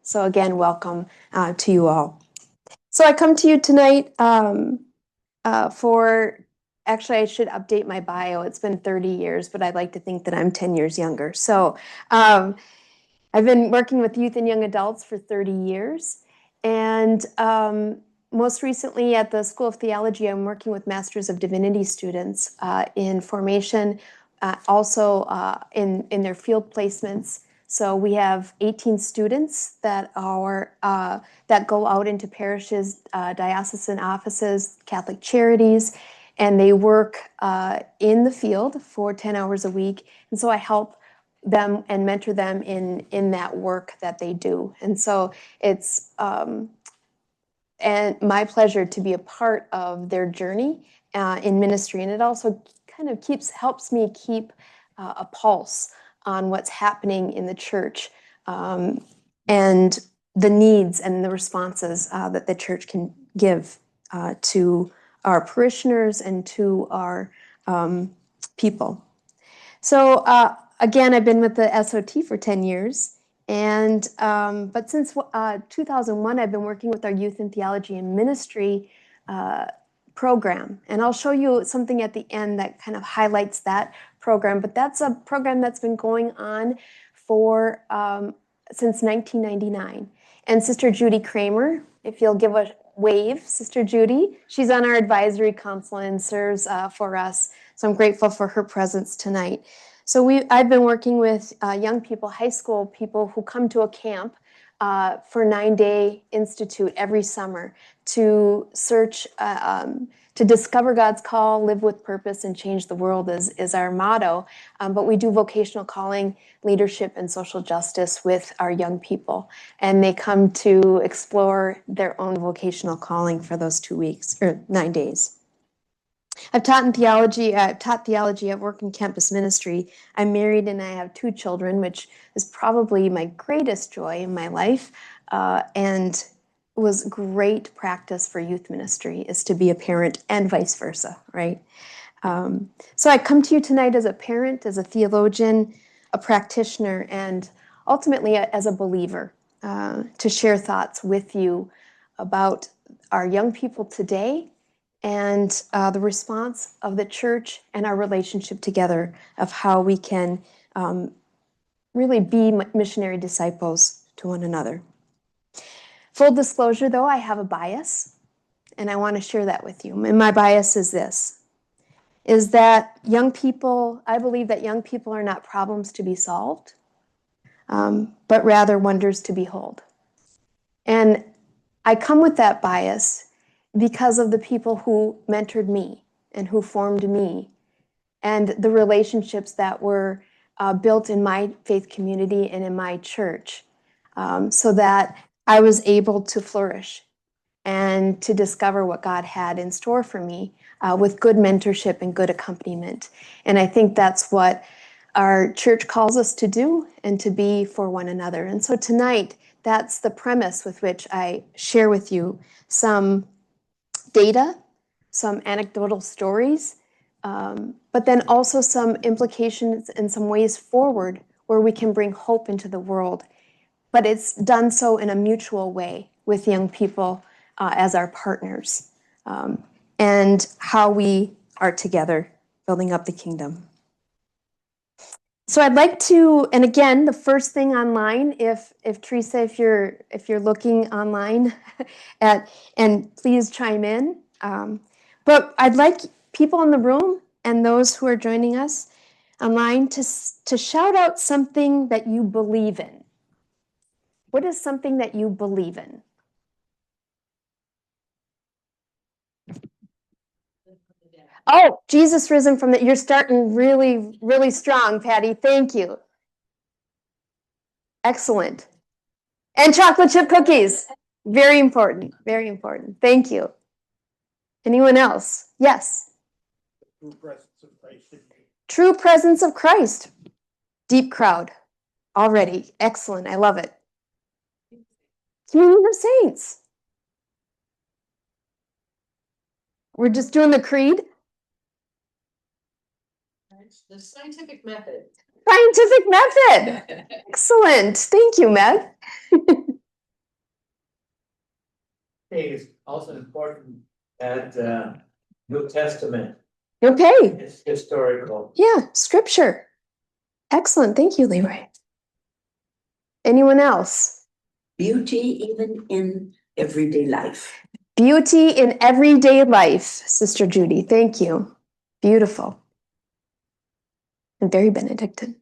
So again, welcome to you all. So I come to you tonight actually I should update my bio. It's been 30 years, but I'd like to think that I'm 10 years younger. So I've been working with youth and young adults for 30 years. And most recently at the School of Theology, I'm working with Masters of Divinity students in formation, also in their field placements. So we have 18 students that go out into parishes, diocesan offices, Catholic charities, and they work in the field for 10 hours a week. And so I help them and mentor them in that work that they do. And so it's and my pleasure to be a part of their journey in ministry. And it also kind of helps me keep a pulse on what's happening in the church and the needs and the responses that the church can give to our parishioners and to our people. So again, I've been with the SOT for 10 years. And but since 2001, I've been working with our Youth in Theology and Ministry program. And I'll show you something at the end that kind of highlights that program. But that's a program that's been going on for since 1999. And Sister Judy Kramer, if you'll give a wave, Sister Judy, she's on our advisory council and serves for us. So I'm grateful for her presence tonight. So I've been working with young people, high school people who come to a camp for 9-day institute every summer to search, to discover God's call, live with purpose, and change the world is our motto. But we do vocational calling, leadership, and social justice with our young people. And they come to explore their own vocational calling for those 2 weeks, or 9 days. I've taught theology, I've worked in campus ministry. I'm married and I have 2 children, which is probably my greatest joy in my life, and was great practice for youth ministry, is to be a parent and vice versa, right? So I come to you tonight as a parent, as a theologian, a practitioner, and ultimately as a believer, to share thoughts with you about our young people today and the response of the church and our relationship together of how we can really be missionary disciples to one another. Full disclosure, though, I have a bias, and I want to share that with you. And my bias is this, is that I believe that young people are not problems to be solved, but rather wonders to behold. And I come with that bias because of the people who mentored me and who formed me and the relationships that were built in my faith community and in my church, so that I was able to flourish and to discover what God had in store for me with good mentorship and good accompaniment. And I think that's what our church calls us to do and to be for one another. And so tonight, that's the premise with which I share with you some data, some anecdotal stories, but then also some implications and some ways forward where we can bring hope into the world. But it's done so in a mutual way with young people as our partners, and how we are together building up the kingdom. So I'd like to, and again, the first thing online, if Teresa, if you're looking online, and please chime in. But I'd like people in the room and those who are joining us online to shout out something that you believe in. What is something that you believe in? Oh, Jesus risen from the, you're starting really, really strong, Patty. Thank you. Excellent. And chocolate chip cookies. Very important. Very important. Thank you. Anyone else? Yes. True presence of Christ. True presence of Christ. Deep crowd. Already. Excellent. I love it. Communion of saints. We're just doing the creed. The scientific method. Scientific method. Excellent. Thank you, Meg. is also important that New Testament Okay, is historical. yeah, scripture. Excellent, thank you, Leroy. Anyone else? Beauty even in everyday life. Beauty in everyday life, Sister Judy, thank you. Beautiful. And very Benedictine.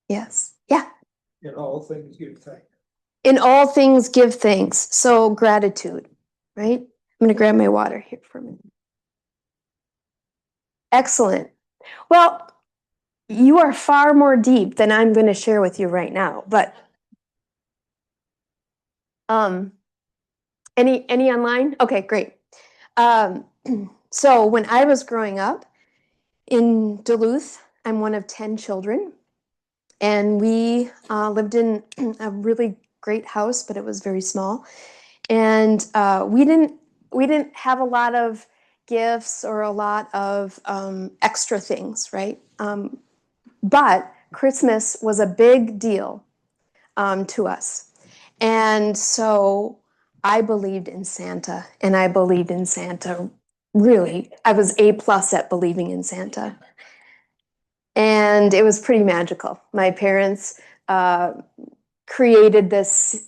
Yes, yeah. In all things give thanks. In all things, give thanks. So gratitude, right? I'm going to grab my water here for a minute. Excellent. Well, you are far more deep than I'm going to share with you right now. But any online? Okay, great. So when I was growing up in Duluth, I'm one of 10 children, and we lived in a really great house, but it was very small. And we didn't have a lot of gifts or a lot of extra things, right? But Christmas was a big deal to us. And so I believed in Santa, and I believed in Santa really. I was A+ at believing in Santa. And it was pretty magical. My parents created this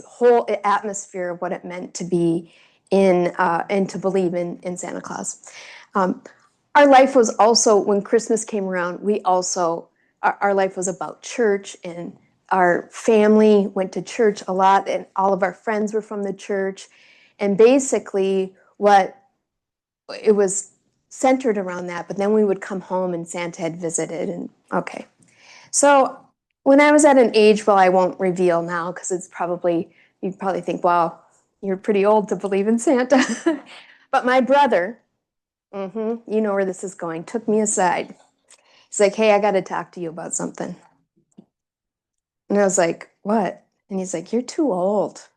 whole atmosphere of what it meant to be in and to believe in Santa Claus. Our life was also, when Christmas came around, our life was about church, and our family went to church a lot, and all of our friends were from the church. And basically it was centered around that, but then we would come home and Santa had visited, and okay. So when I was at an age, well, I won't reveal now because you'd probably think, wow, you're pretty old to believe in Santa. But my brother, you know where this is going, took me aside. He's like, hey, I got to talk to you about something. And I was like, what? And he's like, you're too old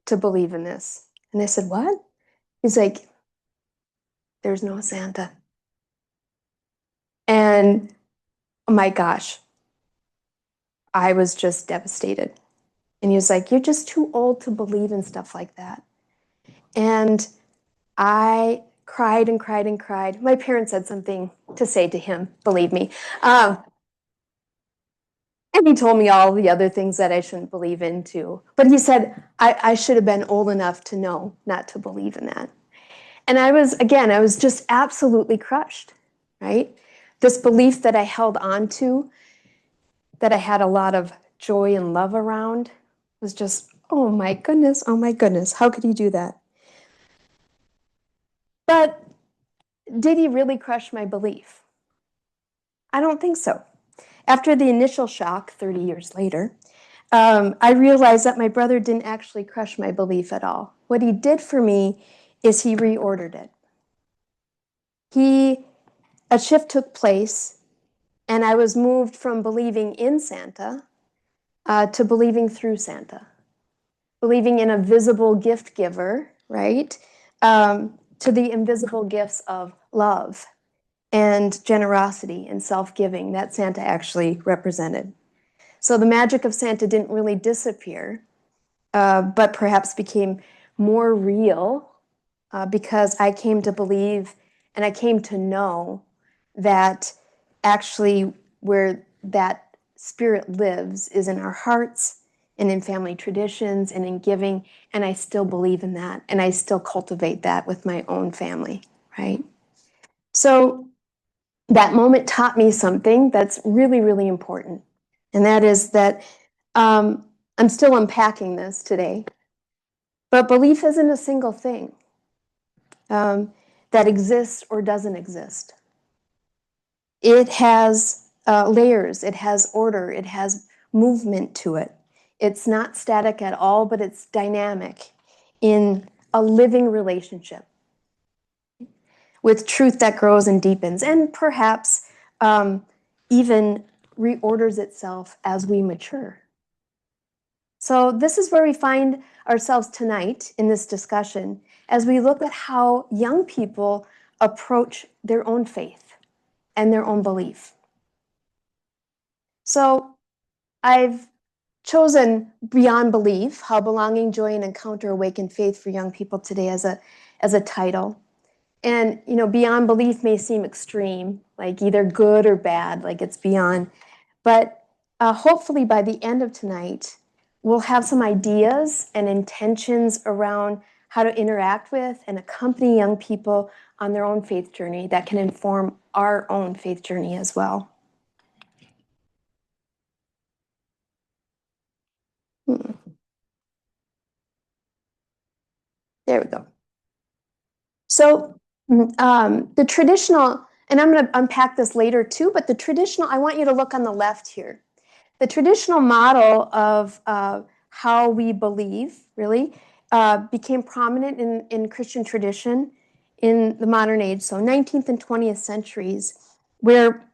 to believe in this. And I said, what? He's like, there's no Santa. And oh my gosh, I was just devastated. And he was like, you're just too old to believe in stuff like that. And I cried and cried and cried. My parents had something to say to him, believe me. And he told me all the other things that I shouldn't believe in too. But he said, I should have been old enough to know not to believe in that. And I was just absolutely crushed, right? This belief that I held on to, that I had a lot of joy and love around, was just, oh my goodness, how could he do that? But did he really crush my belief? I don't think so. After the initial shock, 30 years later, I realized that my brother didn't actually crush my belief at all. What he did for me is he reordered it. A shift took place, and I was moved from believing in Santa to believing through Santa, believing in a visible gift giver, right? To the invisible gifts of love and generosity and self-giving that Santa actually represented. So the magic of Santa didn't really disappear, but perhaps became more real because I came to believe and I came to know that actually where that spirit lives is in our hearts and in family traditions and in giving, and I still believe in that, and I still cultivate that with my own family, right? So that moment taught me something that's really, really important, and that is that I'm still unpacking this today, but belief isn't a single thing that exists or doesn't exist. It has layers, it has order, it has movement to it. It's not static at all, but it's dynamic in a living relationship with truth that grows and deepens, and perhaps even reorders itself as we mature. So this is where we find ourselves tonight in this discussion as we look at how young people approach their own faith and their own belief. So I've chosen Beyond Belief, How Belonging, Joy, and Encounter Awaken Faith for Young People Today as a title. And, beyond belief may seem extreme, like either good or bad, like it's beyond. But hopefully by the end of tonight, we'll have some ideas and intentions around how to interact with and accompany young people on their own faith journey that can inform our own faith journey as well. There we go. So the traditional, and I'm going to unpack this later too, but the traditional, I want you to look on the left here. The traditional model of how we believe, really, became prominent in Christian tradition in the modern age, so 19th and 20th centuries, where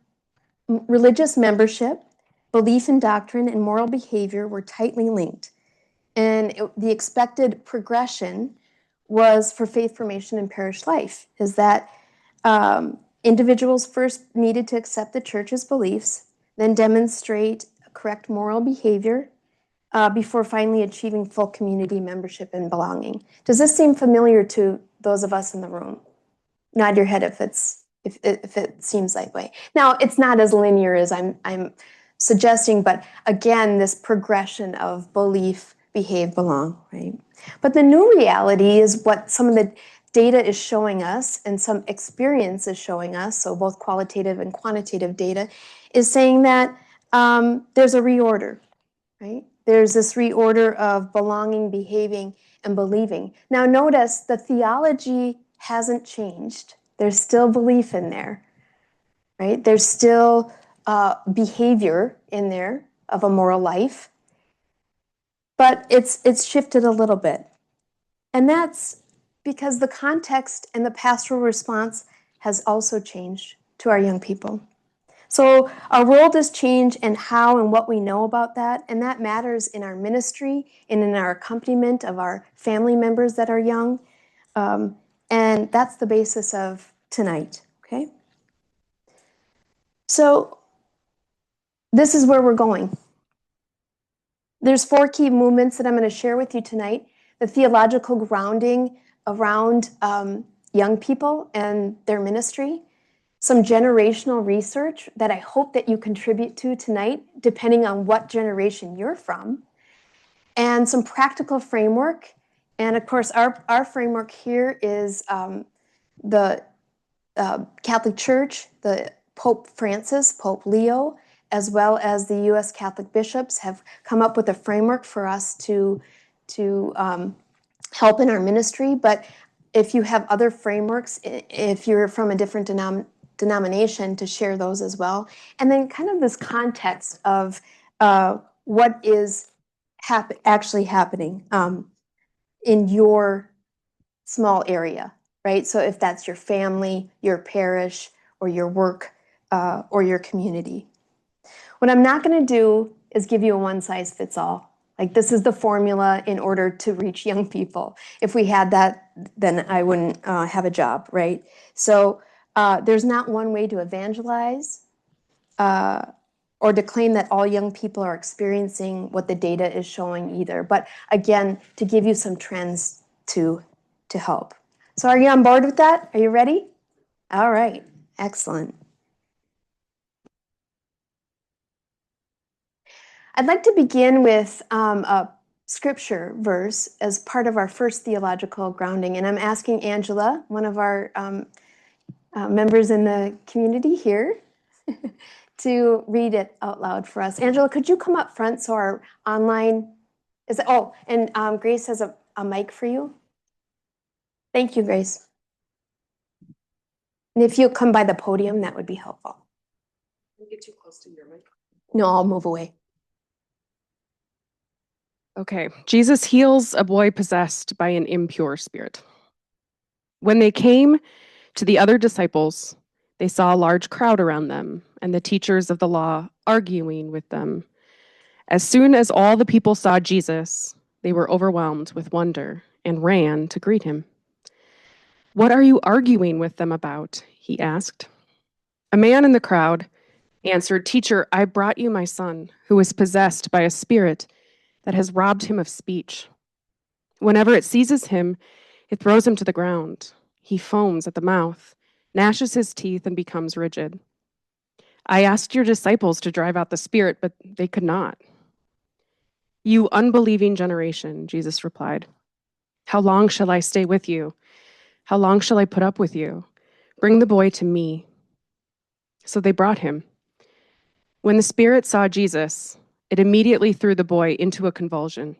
religious membership, belief in doctrine, and moral behavior were tightly linked. And the expected progression was for faith formation in parish life, is that individuals first needed to accept the church's beliefs, then demonstrate correct moral behavior before finally achieving full community membership and belonging. Does this seem familiar to those of us in the room? Nod your head if it seems that way. Now, it's not as linear as I'm suggesting, but again, this progression of belief, behave, belong, right? But the new reality is what some of the data is showing us and some experience is showing us, so both qualitative and quantitative data, is saying that there's a reorder, right? There's this reorder of belonging, behaving, and believing. Now notice the theology hasn't changed. There's still belief in there, right? There's still behavior in there of a moral life, but it's shifted a little bit. And that's because the context and the pastoral response has also changed to our young people. So our world has changed and how and what we know about that, and that matters in our ministry and in our accompaniment of our family members that are young. And that's the basis of tonight, okay? So this is where we're going. There's 4 key movements that I'm going to share with you tonight. The theological grounding around young people and their ministry. Some generational research that I hope that you contribute to tonight, depending on what generation you're from. And some practical framework. And of course, our framework here is the Catholic Church, the Pope Francis, Pope Leo, as well as the U.S. Catholic bishops have come up with a framework for us to help in our ministry. But if you have other frameworks, if you're from a different denomination, to share those as well. And then kind of this context of what is actually happening in your small area, right? So if that's your family, your parish, or your work, or your community. What I'm not going to do is give you a one-size-fits-all. Like, this is the formula in order to reach young people. If we had that, then I wouldn't have a job, right? So there's not one way to evangelize or to claim that all young people are experiencing what the data is showing either. But again, to give you some trends to help. So are you on board with that? Are you ready? All right, excellent. I'd like to begin with a scripture verse as part of our first theological grounding. And I'm asking Angela, one of our members in the community here, to read it out loud for us. Angela, could you come up front so our online is, and Grace has a mic for you. Thank you, Grace. And if you'll come by the podium, that would be helpful. Don't get too close to your mic. No, I'll move away. Okay, Jesus heals a boy possessed by an impure spirit. When they came to the other disciples, they saw a large crowd around them and the teachers of the law arguing with them. As soon as all the people saw Jesus, they were overwhelmed with wonder and ran to greet him. "What are you arguing with them about?" he asked. A man in the crowd answered, "Teacher, I brought you my son, who is possessed by a spirit, that has robbed him of speech. Whenever it seizes him, it throws him to the ground. He foams at the mouth, gnashes his teeth, and becomes rigid. I asked your disciples to drive out the spirit, but they could not. You unbelieving generation, Jesus replied. How long shall I stay with you? How long shall I put up with you? Bring the boy to me. So they brought him. When the spirit saw Jesus, it immediately threw the boy into a convulsion.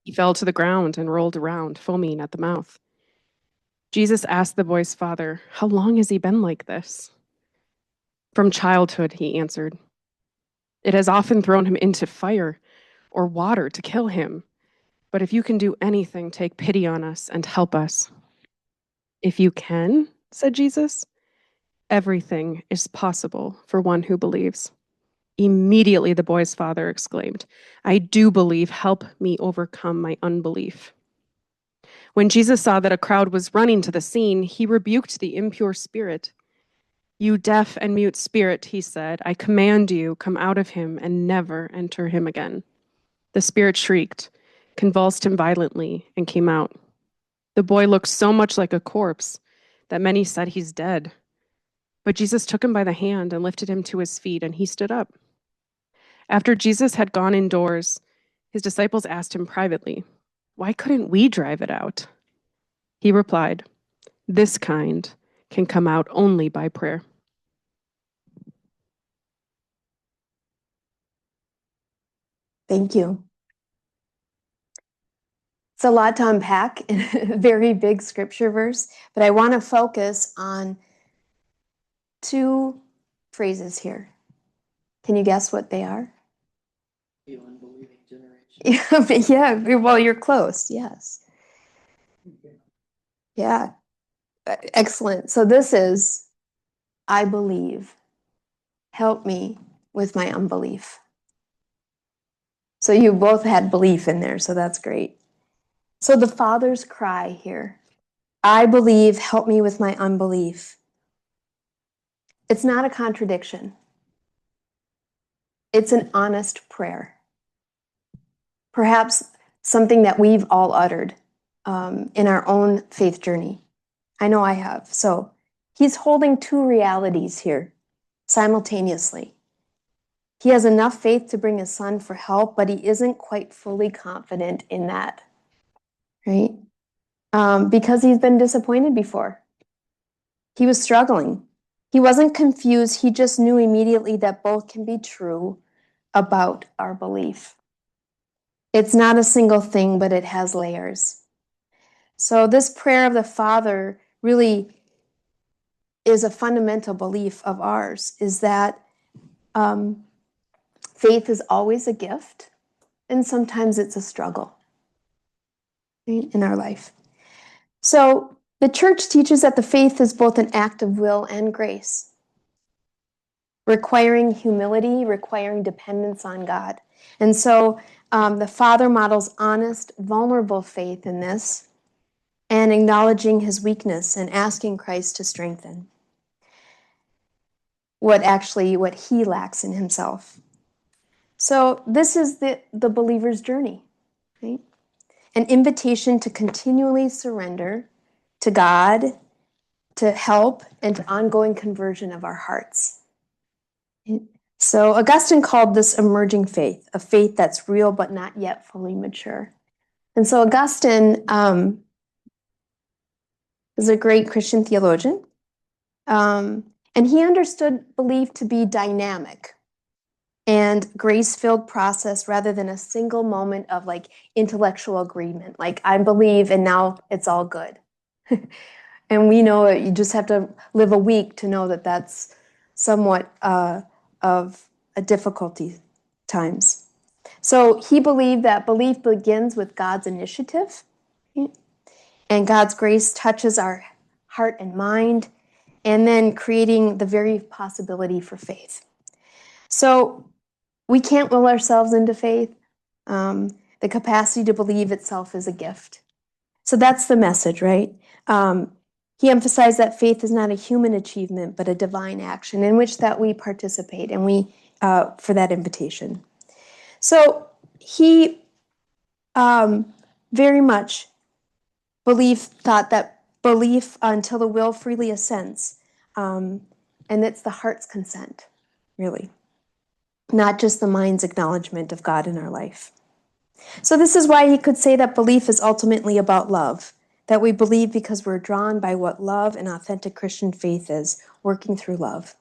He fell to the ground and rolled around, foaming at the mouth. Jesus asked the boy's father, how long has he been like this? From childhood, he answered. It has often thrown him into fire or water to kill him. But if you can do anything, take pity on us and help us. If you can, said Jesus, everything is possible for one who believes. Immediately the boy's father exclaimed, I do believe, help me overcome my unbelief. When Jesus saw that a crowd was running to the scene, he rebuked the impure spirit. You deaf and mute spirit, he said, I command you, come out of him and never enter him again. The spirit shrieked, convulsed him violently, and came out. The boy looked so much like a corpse that many said he's dead. But Jesus took him by the hand and lifted him to his feet, and he stood up. After Jesus had gone indoors, his disciples asked him privately, why couldn't we drive it out? He replied, this kind can come out only by prayer. Thank you. It's a lot to unpack in a very big scripture verse, but I want to focus on two phrases here. Can you guess what they are? The unbelieving generation. Yeah, well, you're close, yes. Yeah, excellent. So this is, I believe, help me with my unbelief. So you both had belief in there, so that's great. So the Father's cry here, I believe, help me with my unbelief. It's not a contradiction. It's an honest prayer. Perhaps something that we've all uttered in our own faith journey. I know I have. So he's holding two realities here simultaneously. He has enough faith to bring his son for help, but he isn't quite fully confident in that, right? Because he's been disappointed before. He was struggling. He wasn't confused. He just knew immediately that both can be true about our belief. It's not a single thing, but it has layers. So this prayer of the Father really is a fundamental belief of ours, is that faith is always a gift, and sometimes it's a struggle in our life. So the church teaches that the faith is both an act of will and grace, requiring humility, requiring dependence on God. And so the Father models honest, vulnerable faith in this, and acknowledging his weakness and asking Christ to strengthen what he lacks in himself. So this is the believer's journey, right? An invitation to continually surrender to God, to help, and to ongoing conversion of our hearts. So Augustine called this emerging faith, a faith that's real but not yet fully mature. And so Augustine is a great Christian theologian, and he understood belief to be dynamic and grace-filled process rather than a single moment of like intellectual agreement. Like, I believe and now it's all good. And we know that you just have to live a week to know that that's somewhat of a difficulty times. So he believed that belief begins with God's initiative, and God's grace touches our heart and mind, and then creating the very possibility for faith. So we can't will ourselves into faith. The capacity to believe itself is a gift. So that's the message, right? He emphasized that faith is not a human achievement, but a divine action in which that we participate, and we for that invitation. So he Very much. Thought that belief until the will freely assents. And it's the heart's consent, really, not just the mind's acknowledgement of God in our life. So this is why he could say that belief is ultimately about love, that we believe because we're drawn by what love and authentic Christian faith is, working through love.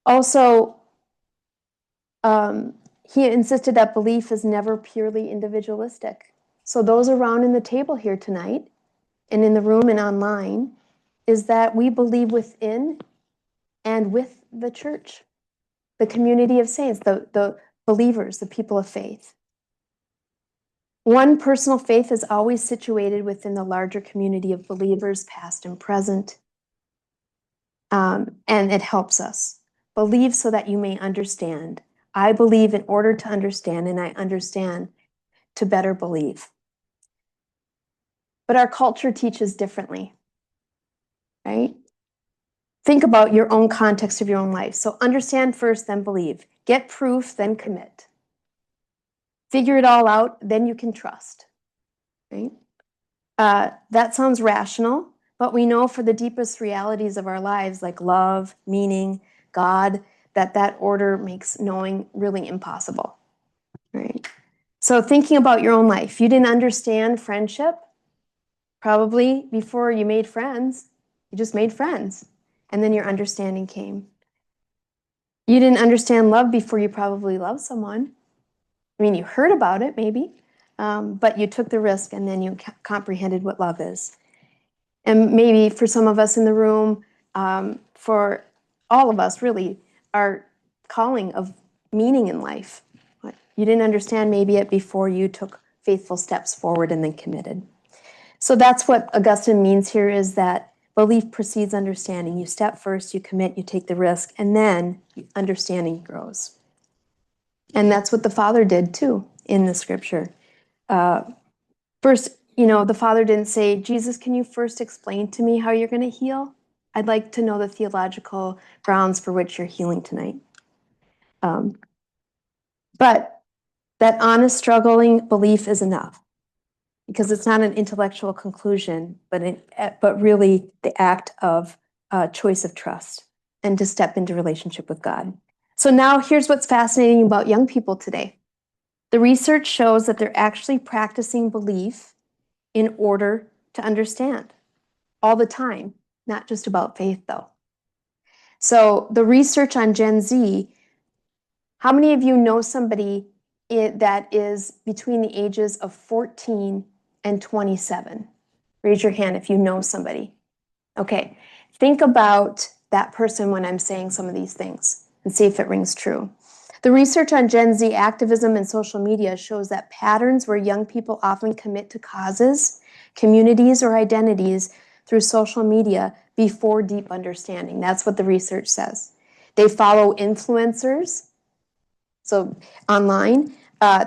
Also, he insisted that belief is never purely individualistic. So those around in the table here tonight, and in the room and online, is that we believe within and with the church, the community of saints, the believers, the people of faith. One personal faith is always situated within the larger community of believers, past and present, and it helps us. Believe so that you may understand. I believe in order to understand, and I understand to better believe. But our culture teaches differently, right? Think about your own context of your own life. So understand first, then believe. Get proof, then commit. Figure it all out, then you can trust, right? That sounds rational, but we know for the deepest realities of our lives, like love, meaning, God, that order makes knowing really impossible, right? So thinking about your own life, you didn't understand friendship, probably before you made friends. You just made friends, and then your understanding came. You didn't understand love before you probably loved someone. I mean, you heard about it, maybe, but you took the risk, and then you comprehended what love is. And maybe for some of us in the room, for all of us, really, our calling of meaning in life. You didn't understand maybe it before you took faithful steps forward and then committed. So that's what Augustine means here, is that belief precedes understanding. You step first, you commit, you take the risk, and then understanding grows. And that's what the Father did too in the scripture. First, the Father didn't say, Jesus, can you first explain to me how you're going to heal? I'd like to know the theological grounds for which you're healing tonight. But that honest, struggling belief is enough, because it's not an intellectual conclusion, but really the act of choice of trust and to step into relationship with God. So now here's what's fascinating about young people today. The research shows that they're actually practicing belief in order to understand all the time, not just about faith, though. So the research on Gen Z, how many of you know somebody that is between the ages of 14 and 27? Raise your hand if you know somebody. Okay, think about that person when I'm saying some of these things and see if it rings true. The research on Gen Z activism and social media shows that patterns where young people often commit to causes, communities, or identities through social media before deep understanding. That's what the research says. They follow influencers, so online.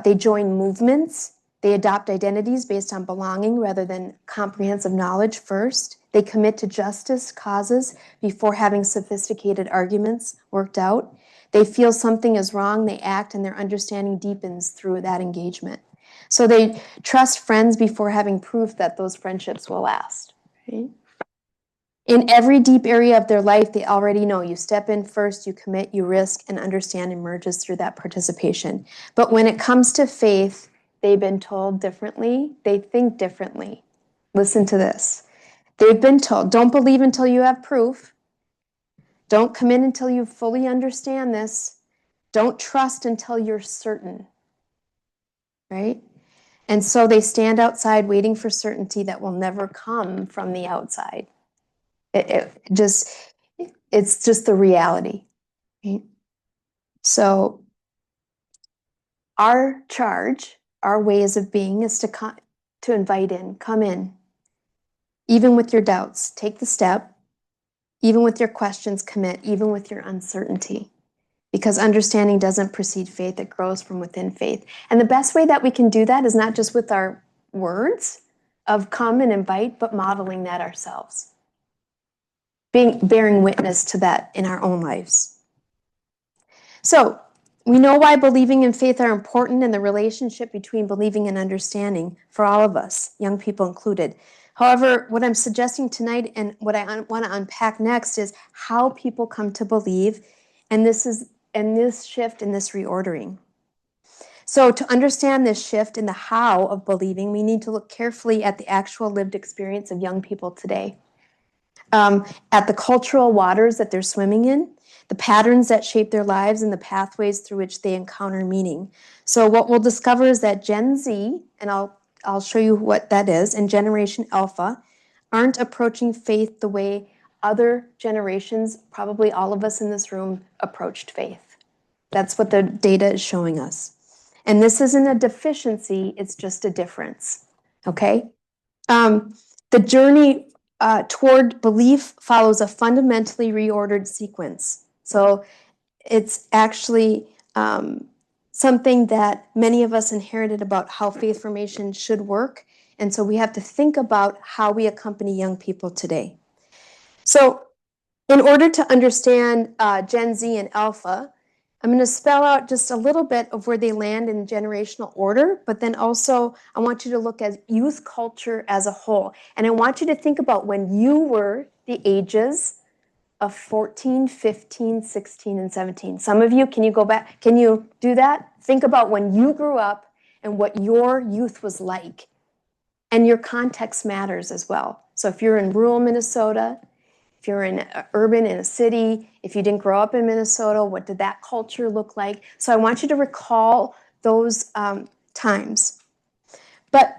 They join movements. They adopt identities based on belonging rather than comprehensive knowledge first. They commit to justice causes before having sophisticated arguments worked out. They feel something is wrong, they act, and their understanding deepens through that engagement. So they trust friends before having proof that those friendships will last. Right? In every deep area of their life, they already know. You step in first, you commit, you risk, and understand emerges through that participation. But when it comes to faith, they've been told differently. They think differently. Listen to this. They've been told, don't believe until you have proof. Don't commit until you fully understand this. Don't trust until you're certain. Right? And so they stand outside waiting for certainty that will never come from the outside. It's just the reality. Right? So our charge, our ways of being is to invite in, come in. Even with your doubts, take the step. Even with your questions, commit. Even with your uncertainty. Because understanding doesn't precede faith, it grows from within faith. And the best way that we can do that is not just with our words of come and invite, but modeling that ourselves. Bearing witness to that in our own lives. So, We know why believing and faith are important and the relationship between believing and understanding for all of us, young people included. However, what I'm suggesting tonight and what I want to unpack next is how people come to believe, and this shift and this reordering. So to understand this shift in the how of believing, we need to look carefully at the actual lived experience of young people today, at the cultural waters that they're swimming in, the patterns that shape their lives, and the pathways through which they encounter meaning. So what we'll discover is that Gen Z, and I'll show you what that is, and Generation Alpha aren't approaching faith the way other generations, probably all of us in this room, approached faith. That's what the data is showing us. And this isn't a deficiency, it's just a difference, okay? The journey toward belief follows a fundamentally reordered sequence. So it's actually something that many of us inherited about how faith formation should work. And so we have to think about how we accompany young people today. So in order to understand Gen Z and Alpha, I'm going to spell out just a little bit of where they land in generational order, but then also I want you to look at youth culture as a whole. And I want you to think about when you were the ages of 14, 15, 16, and 17. Some of you, can you go back? Can you do that? Think about when you grew up and what your youth was like. And your context matters as well. So if you're in rural Minnesota, if you're in urban, in a city, if you didn't grow up in Minnesota, what did that culture look like? So I want you to recall those times. But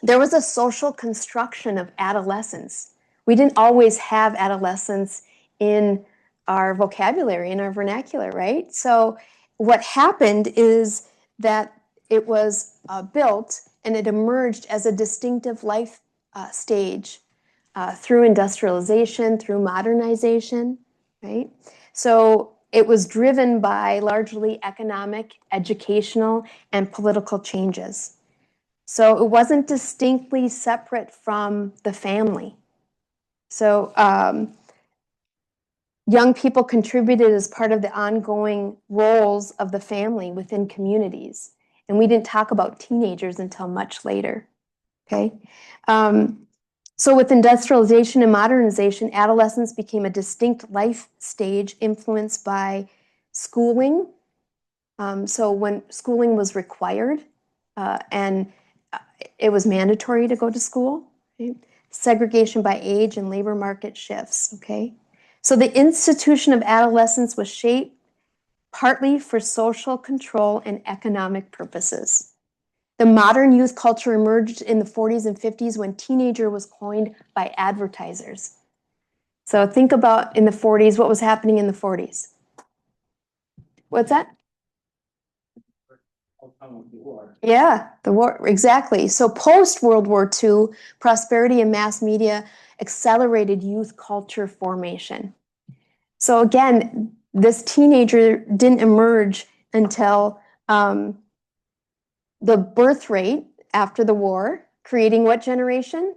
there was a social construction of adolescence. We didn't always have adolescence in our vocabulary, in our vernacular, right? So what happened is that it was built and it emerged as a distinctive life stage through industrialization, through modernization, right? So it was driven by largely economic, educational, and political changes. So it wasn't distinctly separate from the family. So young people contributed as part of the ongoing roles of the family within communities. And we didn't talk about teenagers until much later, okay? So with industrialization and modernization, adolescence became a distinct life stage influenced by schooling. So when schooling was required and it was mandatory to go to school, okay? Segregation by age and labor market shifts, okay? So the institution of adolescence was shaped partly for social control and economic purposes. The modern youth culture emerged in the 40s and 50s when teenager was coined by advertisers. So think about in the 40s, what was happening in the 40s? What's that? Yeah, the war, exactly. So post-World War II, prosperity and mass media accelerated youth culture formation. So again, this teenager didn't emerge until the birth rate after the war, creating what generation?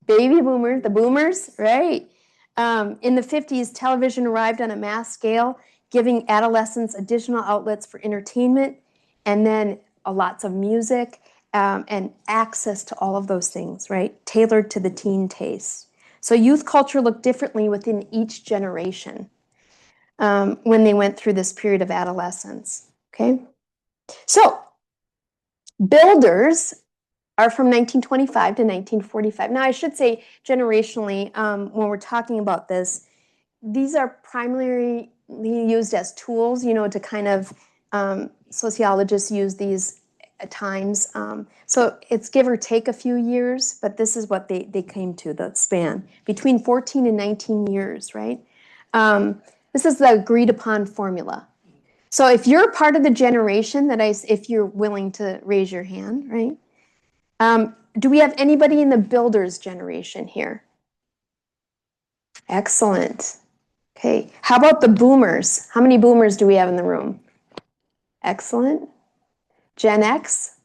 Baby boomers, the boomers, right? In the 50s, television arrived on a mass scale, giving adolescents additional outlets for entertainment, and then lots of music and access to all of those things, right? Tailored to the teen taste. So youth culture looked differently within each generation when they went through this period of adolescence, okay? So builders are from 1925 to 1945. Now, I should say generationally, when we're talking about this, these are primarily used as tools, you know, to kind of, sociologists use these at times. So it's give or take a few years, but this is what they came to, the span, between 14 and 19 years, right? This is the agreed upon formula. So if you're part of the generation that if you're willing to raise your hand, right? Do we have anybody in the builders generation here? Excellent. Okay, how about the boomers? How many boomers do we have in the room? Excellent. Gen X?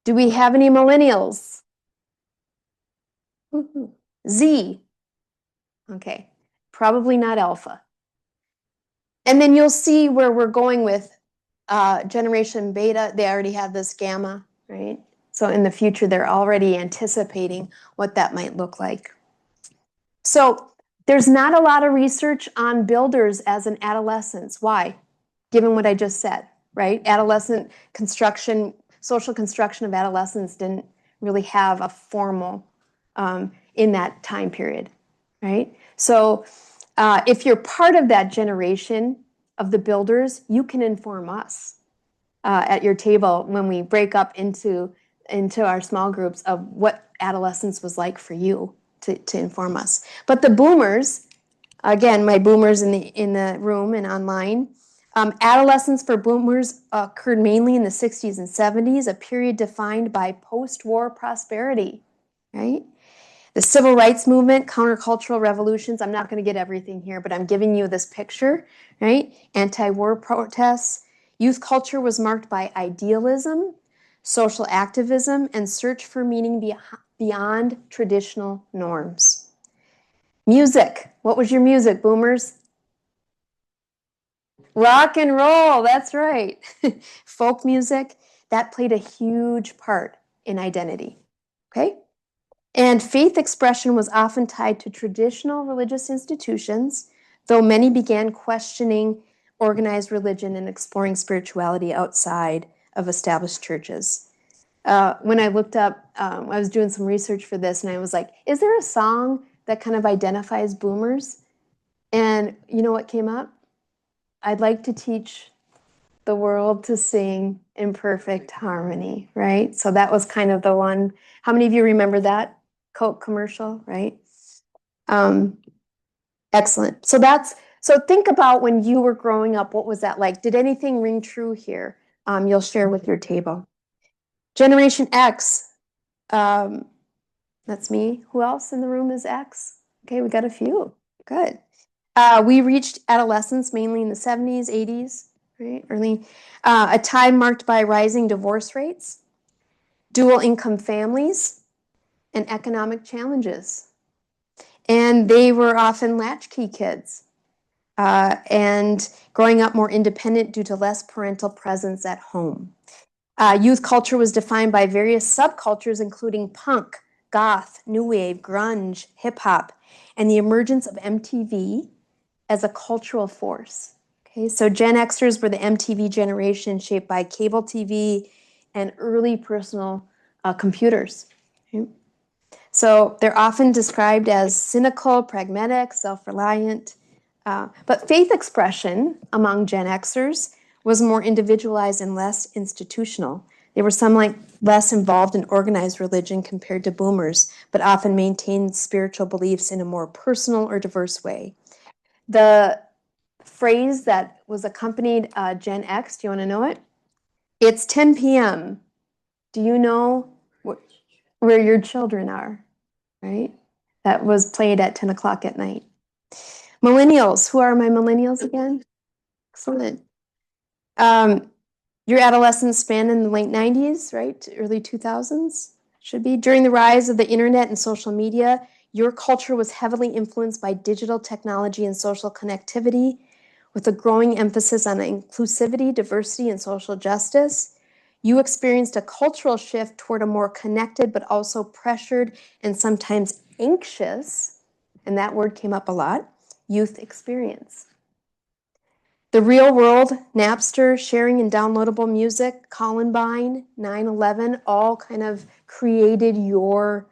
Do we have any millennials? Z? Okay, probably not alpha. And then you'll see where we're going with generation beta. They already have this gamma, right? So in the future, they're already anticipating what that might look like. So there's not a lot of research on builders as an adolescence. Why? Given what I just said, right? Adolescent construction, social construction of adolescence didn't really have a formal in that time period, right? So if you're part of that generation of the builders, you can inform us at your table when we break up into our small groups of what adolescence was like for you to inform us. But the boomers, again, my boomers in the room and online, adolescence for boomers occurred mainly in the 60s and 70s, a period defined by post-war prosperity, right? The civil rights movement, countercultural revolutions, I'm not going to get everything here, but I'm giving you this picture, right? Anti-war protests. Youth culture was marked by idealism, social activism, and search for meaning beyond traditional norms. Music. What was your music, boomers? Rock and roll, that's right. Folk music, that played a huge part in identity, okay? And faith expression was often tied to traditional religious institutions, though many began questioning organized religion and exploring spirituality outside of established churches. When I looked up, I was doing some research for this, and I was like, is there a song that kind of identifies boomers? And you know what came up? I'd like to teach the world to sing in perfect harmony, right? So that was kind of the one. How many of you remember that Coke commercial, right? Excellent. So think about when you were growing up, what was that like? Did anything ring true here? You'll share with your table. Generation X, that's me. Who else in the room is X? Okay, we got a few. Good. We reached adolescence mainly in the 70s, 80s, right? Early, a time marked by rising divorce rates, dual income families, and economic challenges. And they were often latchkey kids and growing up more independent due to less parental presence at home. Youth culture was defined by various subcultures, including punk, goth, new wave, grunge, hip hop, and the emergence of MTV as a cultural force. Okay, so Gen Xers were the MTV generation shaped by cable TV and early personal computers. Okay? So they're often described as cynical, pragmatic, self-reliant. But faith expression among Gen Xers was more individualized and less institutional. They were somewhat less involved in organized religion compared to boomers, but often maintained spiritual beliefs in a more personal or diverse way. The phrase that was accompanied Gen X, do you want to know it? It's 10 p.m. Do you know where your children are? Right? That was played at 10 o'clock at night. Millennials, who are my millennials again? Excellent. Your adolescence span in the late 90s, right? Early 2000s, should be. During the rise of the internet and social media, your culture was heavily influenced by digital technology and social connectivity, with a growing emphasis on inclusivity, diversity, and social justice. You experienced a cultural shift toward a more connected, but also pressured and sometimes anxious, and that word came up a lot, youth experience. The real world, Napster, sharing and downloadable music, Columbine, 9/11, all kind of created your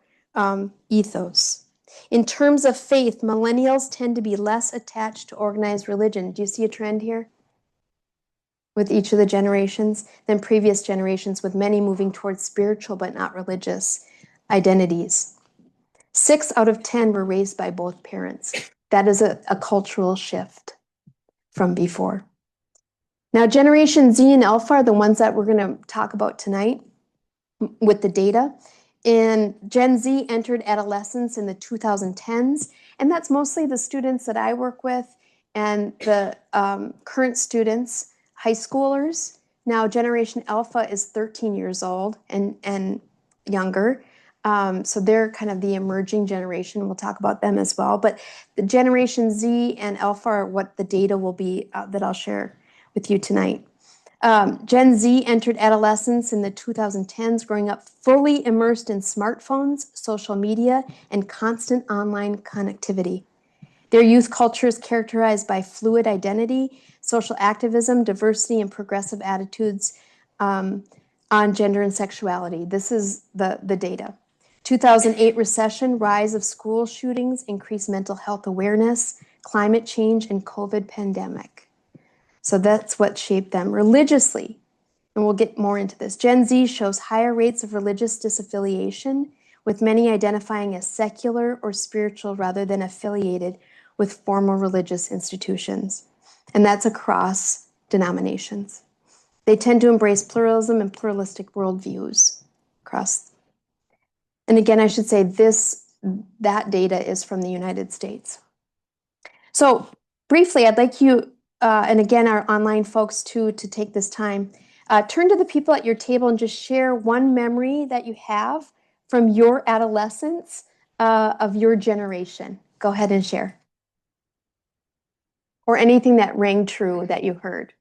ethos. In terms of faith, millennials tend to be less attached to organized religion. Do you see a trend here? With each of the generations than previous generations, with many moving towards spiritual but not religious identities. 6 out of 10 were raised by both parents. That is a cultural shift from before. Now, Generation Z and Alpha are the ones that we're going to talk about tonight with the data. And Gen Z entered adolescence in the 2010s, and that's mostly the students that I work with and the current students, high schoolers. Now, Generation Alpha is 13 years old and younger. So they're kind of the emerging generation. We'll talk about them as well. But the Generation Z and Alpha are what the data will be that I'll share with you tonight. Gen Z entered adolescence in the 2010s, growing up fully immersed in smartphones, social media, and constant online connectivity. Their youth culture is characterized by fluid identity, social activism, diversity, and progressive attitudes on gender and sexuality. This is the data. 2008 recession, rise of school shootings, increased mental health awareness, climate change, and COVID pandemic. So that's what shaped them religiously. And we'll get more into this. Gen Z shows higher rates of religious disaffiliation, with many identifying as secular or spiritual rather than affiliated with formal religious institutions. And that's across denominations. They tend to embrace pluralism and pluralistic worldviews across. And again, I should say that data is from the United States. So briefly, I'd like you, and again, our online folks too, to take this time. Turn to the people at your table and just share one memory that you have from your adolescence of your generation. Go ahead and share. Or anything that rang true that you heard.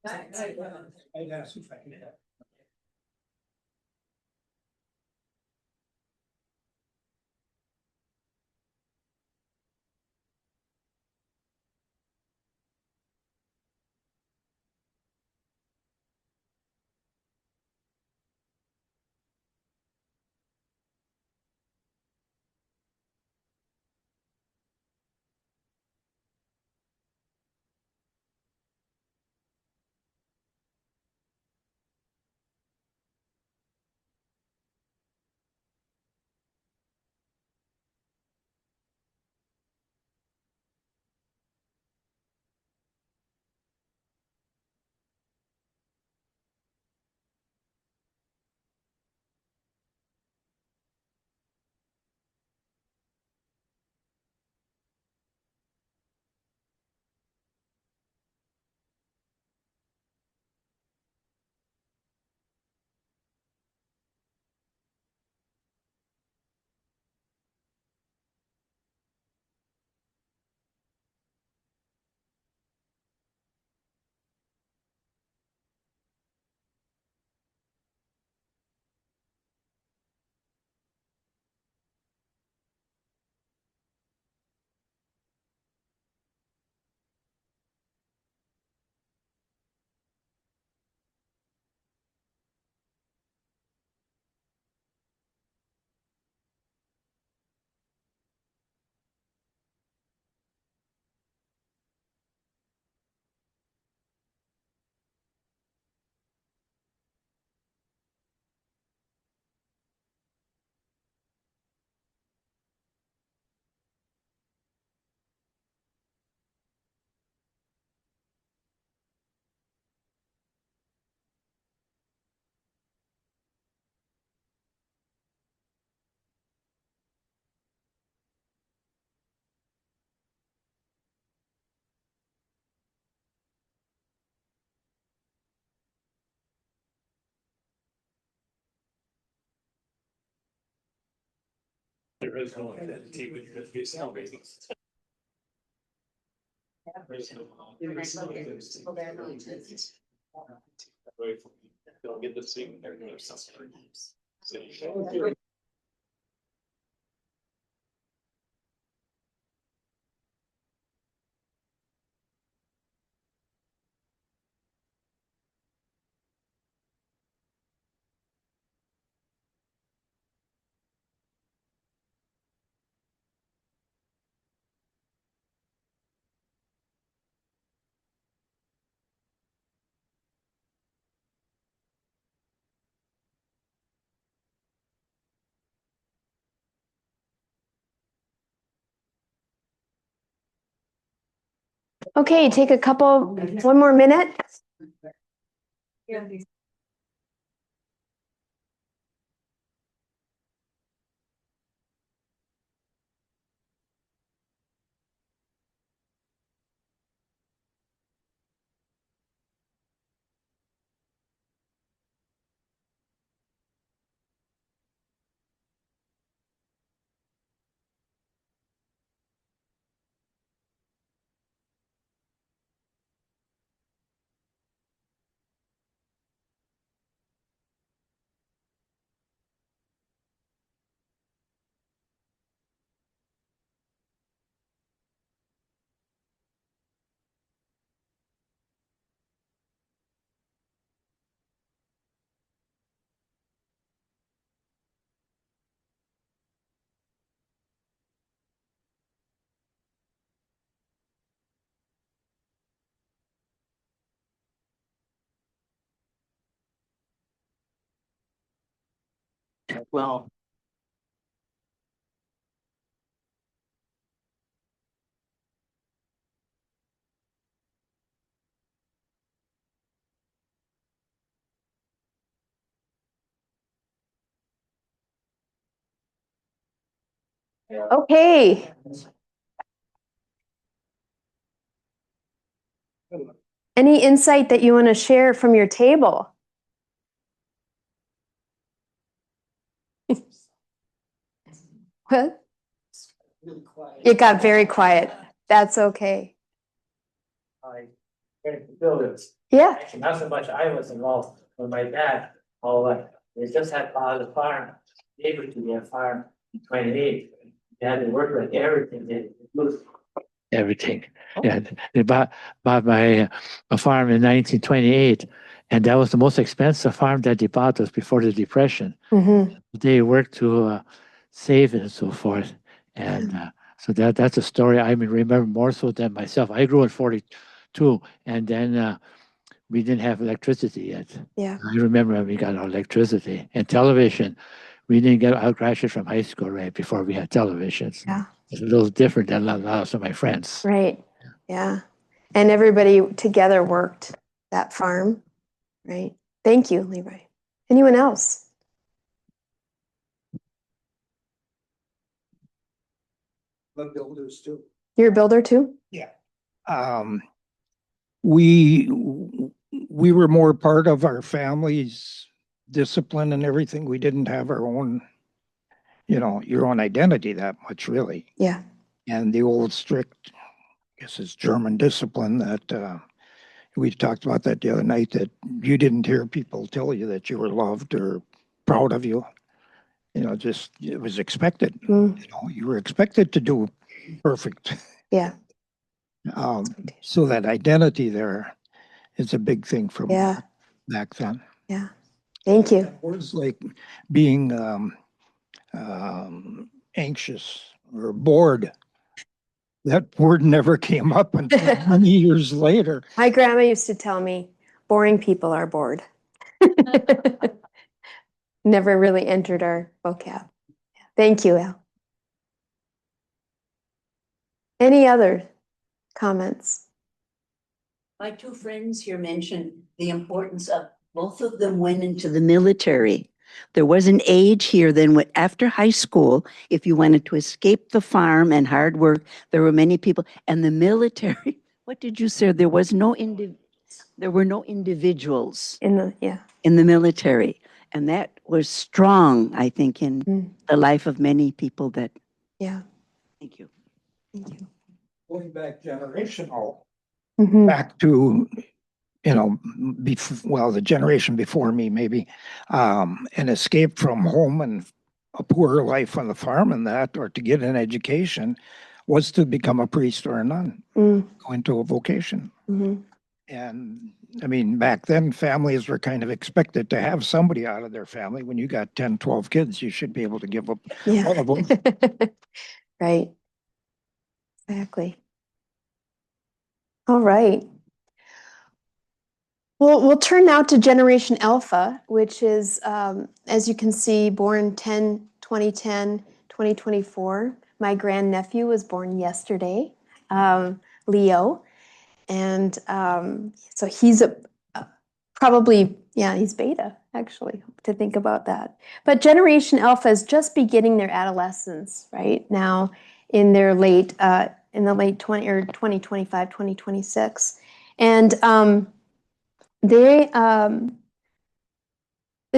I'd ask if I could have. There is no identity when you're just salvation. Don't get the same. Okay, take a couple, one more minute. Well, Okay. Any insight that you want to share from your table? What? Really quiet. It got very quiet. That's okay. I came to buildings. Yeah. Actually, not so much I was involved, but my dad, all like, they just had bought a farm, neighbor to their farm in 28. They had to work like everything, they lose everything. Yeah, they bought my a farm in 1928, and that was the most expensive farm that they bought was before the Depression. Mm-hmm. They worked to save it and so forth, and so that's a story I remember more so than myself. I grew in 42, and then we didn't have electricity yet. Yeah. I remember when we got our electricity and television. We didn't get out graduated from high school right before we had televisions. Yeah. It's a little different than a lot of my friends. Right. Yeah. And everybody together worked that farm. Right. Thank you, Levi. Anyone else? The builders too. You're a builder too? Um, we were more part of our family's discipline and everything. We didn't have our own, your own identity that much really. Yeah. And the old strict, I guess it's German discipline that we talked about that the other night, that you didn't hear people tell you that you were loved or proud of you. Just it was expected. Mm. You were expected to do perfect. Yeah. So that identity there is a big thing from Yeah. back then. Yeah. Thank you. Words like being anxious or bored, that word never came up until many years later. My grandma used to tell me, boring people are bored. Never really entered our vocab. Thank you, Al. Any other comments? my two friends here mentioned the importance of both of them went into the military. There was an age here then after high school, if you wanted to escape the farm and hard work, there were many people. And the military, what did you say? There were no individuals In the, yeah. in the military. And that was strong, I think, in Mm. the life of many people that, Yeah. thank you. Thank you. Going back generational, Mhm. back to, you know, well, the generation before me, maybe, an escape from home and a poor life on the farm and that, or to get an education, was to become a priest or a nun, Mm. go into a vocation. Mhm. And I mean, back then, families were kind of expected to have somebody out of their family. When you got 10, 12 kids, you should be able to give up Yeah. all of them. Right. Exactly. All right. Well, we'll turn now to Generation Alpha, which is, as you can see, born 2010, 2024. My grandnephew was born yesterday, Leo. And so he's probably, yeah, he's beta, actually, to think about that. But Generation Alpha is just beginning their adolescence right now in their in the late 2025, 2026. And the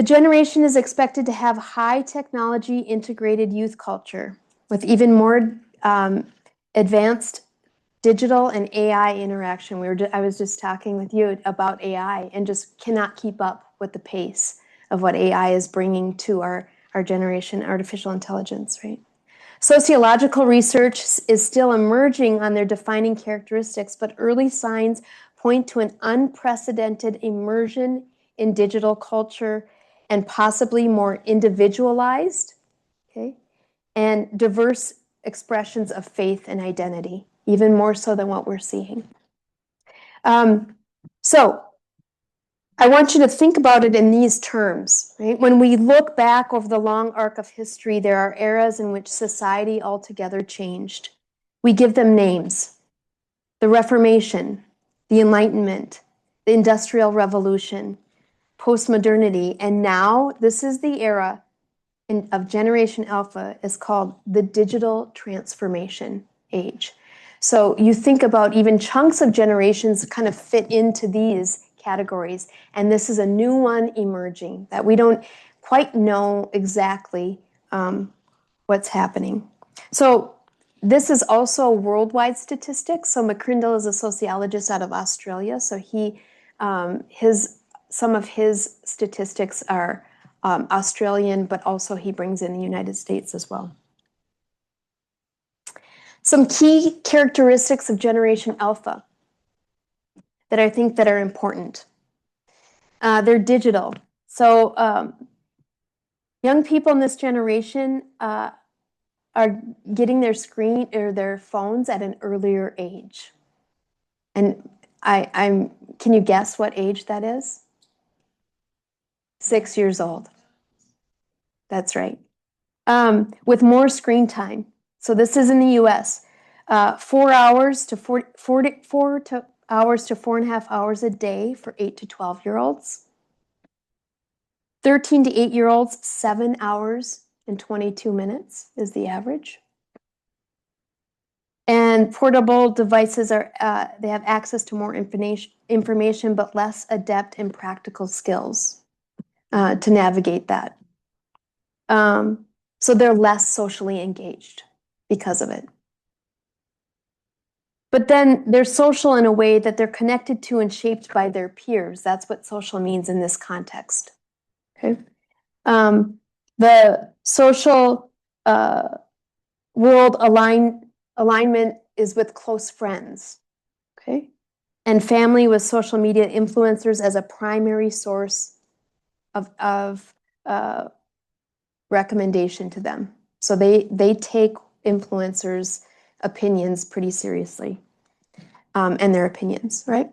generation is expected to have high technology integrated youth culture with even more advanced digital and AI interaction. I was just talking with you about AI and just cannot keep up with the pace of what AI is bringing to our generation, artificial intelligence, right? Sociological research is still emerging on their defining characteristics, but early signs point to an unprecedented immersion in digital culture and possibly more individualized, okay, and diverse expressions of faith and identity, even more so than what we're seeing. So I want you to think about it in these terms, right? When we look back over the long arc of history, there are eras in which society altogether changed. We give them names: the Reformation, the Enlightenment, the Industrial Revolution, postmodernity, and now this is the era of Generation Alpha is called the digital transformation age. So you think about even chunks of generations kind of fit into these categories, and this is a new one emerging that we don't quite know exactly what's happening. So this is also a worldwide statistic. So McCrindle is a sociologist out of Australia. So some of his statistics are Australian, but also he brings in the United States as well. Some key characteristics of Generation Alpha that I think that are important. They're digital. So young people in this generation are getting their screen or their phones at an earlier age. And can you guess what age that is? 6 years old. That's right. With more screen time. So this is in the US. 4 hours to 4 hours to 4.5 hours a day for 8 to 12-year-olds. 13 to 8-year-olds, 7 hours and 22 minutes is the average. And portable devices they have access to more information, but less adept in practical skills to navigate that. So they're less socially engaged because of it. But then they're social in a way that they're connected to and shaped by their peers. That's what social means in this context. Okay. The social world alignment is with close friends. Okay. And family with social media influencers as a primary source of recommendation to them. So they take influencers' opinions pretty seriously, and their opinions, right?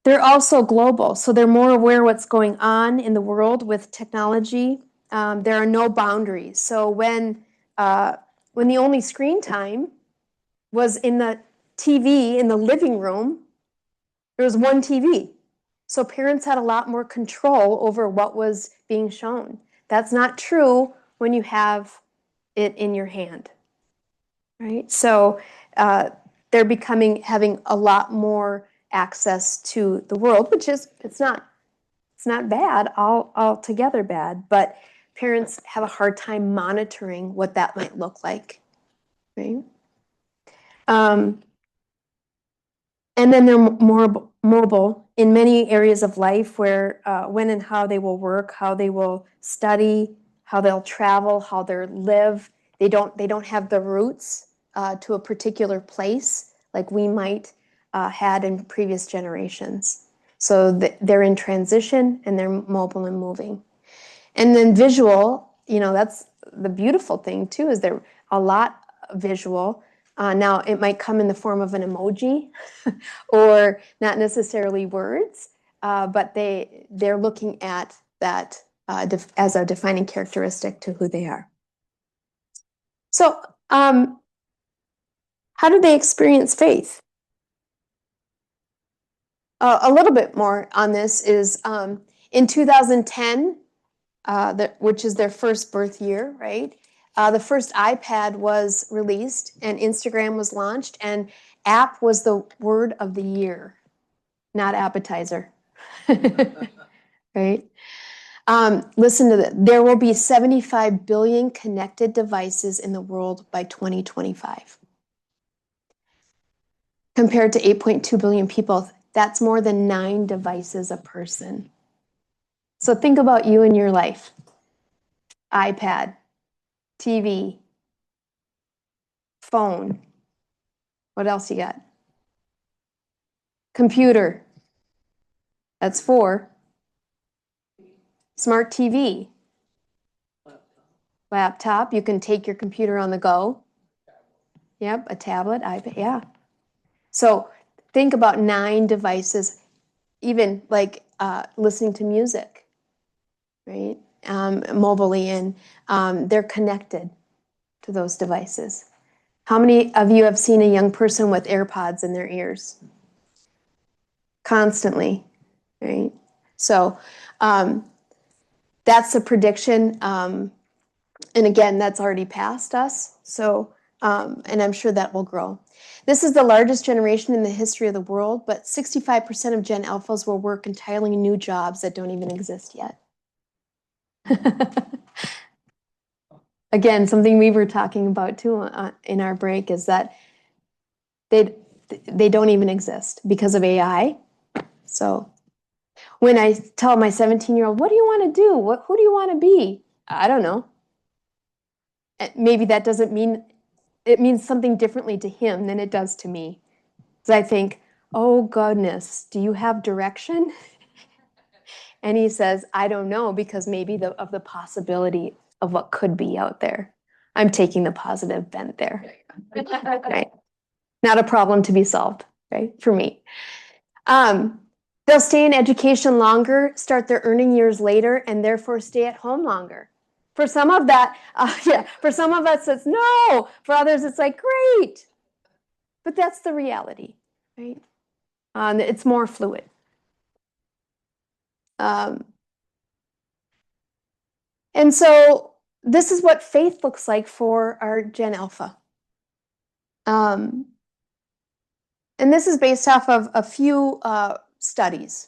They're also global, so they're more aware what's going on in the world with technology. There are no boundaries. So when the only screen time was in the TV in the living room, there was one TV. So parents had a lot more control over what was being shown. That's not true when you have it in your hand, right? So they're having a lot more access to the world, which is, it's not It's not bad, altogether bad, but parents have a hard time monitoring what that might look like, right? And then they're more mobile in many areas of life where when and how they will work, how they will study, how they'll travel, how they'll live. They don't have the roots to a particular place like we might had in previous generations. So they're in transition and they're mobile and moving. And then visual, that's the beautiful thing too, is they're a lot visual. Now it might come in the form of an emoji or not necessarily words, but they're looking at that as a defining characteristic to who they are. So how do they experience faith? A little bit more on this is in 2010, which is their first birth year, right? The first iPad was released and Instagram was launched, and app was the word of the year, not appetizer. Right? Listen to this. There will be 75 billion connected devices in the world by 2025. Compared to 8.2 billion people, that's more than 9 devices a person. So think about you in your life. iPad, TV, phone. What else you got? Computer. That's 4. Smart TV. Laptop. You can take your computer on the go. Yep, a tablet, iPad, yeah. So think about 9 devices, even like listening to music, right? Mobilely, and they're connected to those devices. How many of you have seen a young person with AirPods in their ears? Constantly, right? So that's a prediction. And again, that's already past us. So, and I'm sure that will grow. This is the largest generation in the history of the world, but 65% of Gen Alphas will work entirely new jobs that don't even exist yet. Again, something we were talking about too in our break is that they don't even exist because of AI. So when I tell my 17-year-old, what do you want to do? Who do you want to be? I don't know. Maybe that doesn't mean, it means something differently to him than it does to me. Because I think, oh goodness, do you have direction? And he says, I don't know, because maybe of the possibility of what could be out there. I'm taking the positive bent there. Right? Not a problem to be solved, right? For me. They'll stay in education longer, start their earning years later, and therefore stay at home longer. For some of that, for some of us, it's no. For others, it's like, great. But that's the reality, right? It's more fluid. And so this is what faith looks like for our Gen Alpha. And this is based off of a few studies.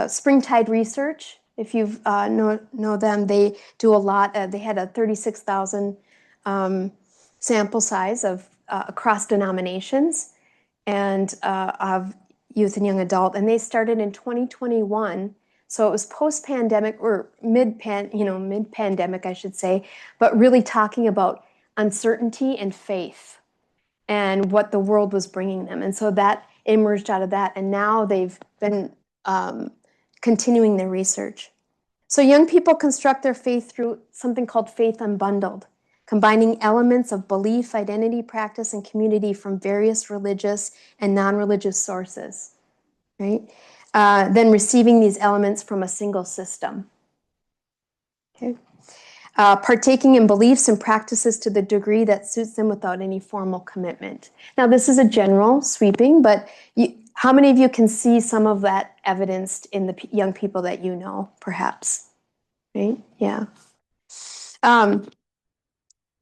Springtide Research, if you know them, they do a lot. They had a 36,000 sample size of across denominations and of youth and young adult, and they started in 2021. So it was post-pandemic or mid-pandemic, I should say, but really talking about uncertainty and faith and what the world was bringing them. And so that emerged out of that, and now they've been continuing their research. So young people construct their faith through something called faith unbundled, combining elements of belief, identity, practice, and community from various religious and non-religious sources, right? Then receiving these elements from a single system. Okay. Partaking in beliefs and practices to the degree that suits them without any formal commitment. Now, this is a general sweeping, but how many of you can see some of that evidenced in the young people that you know, perhaps? Right? Yeah. How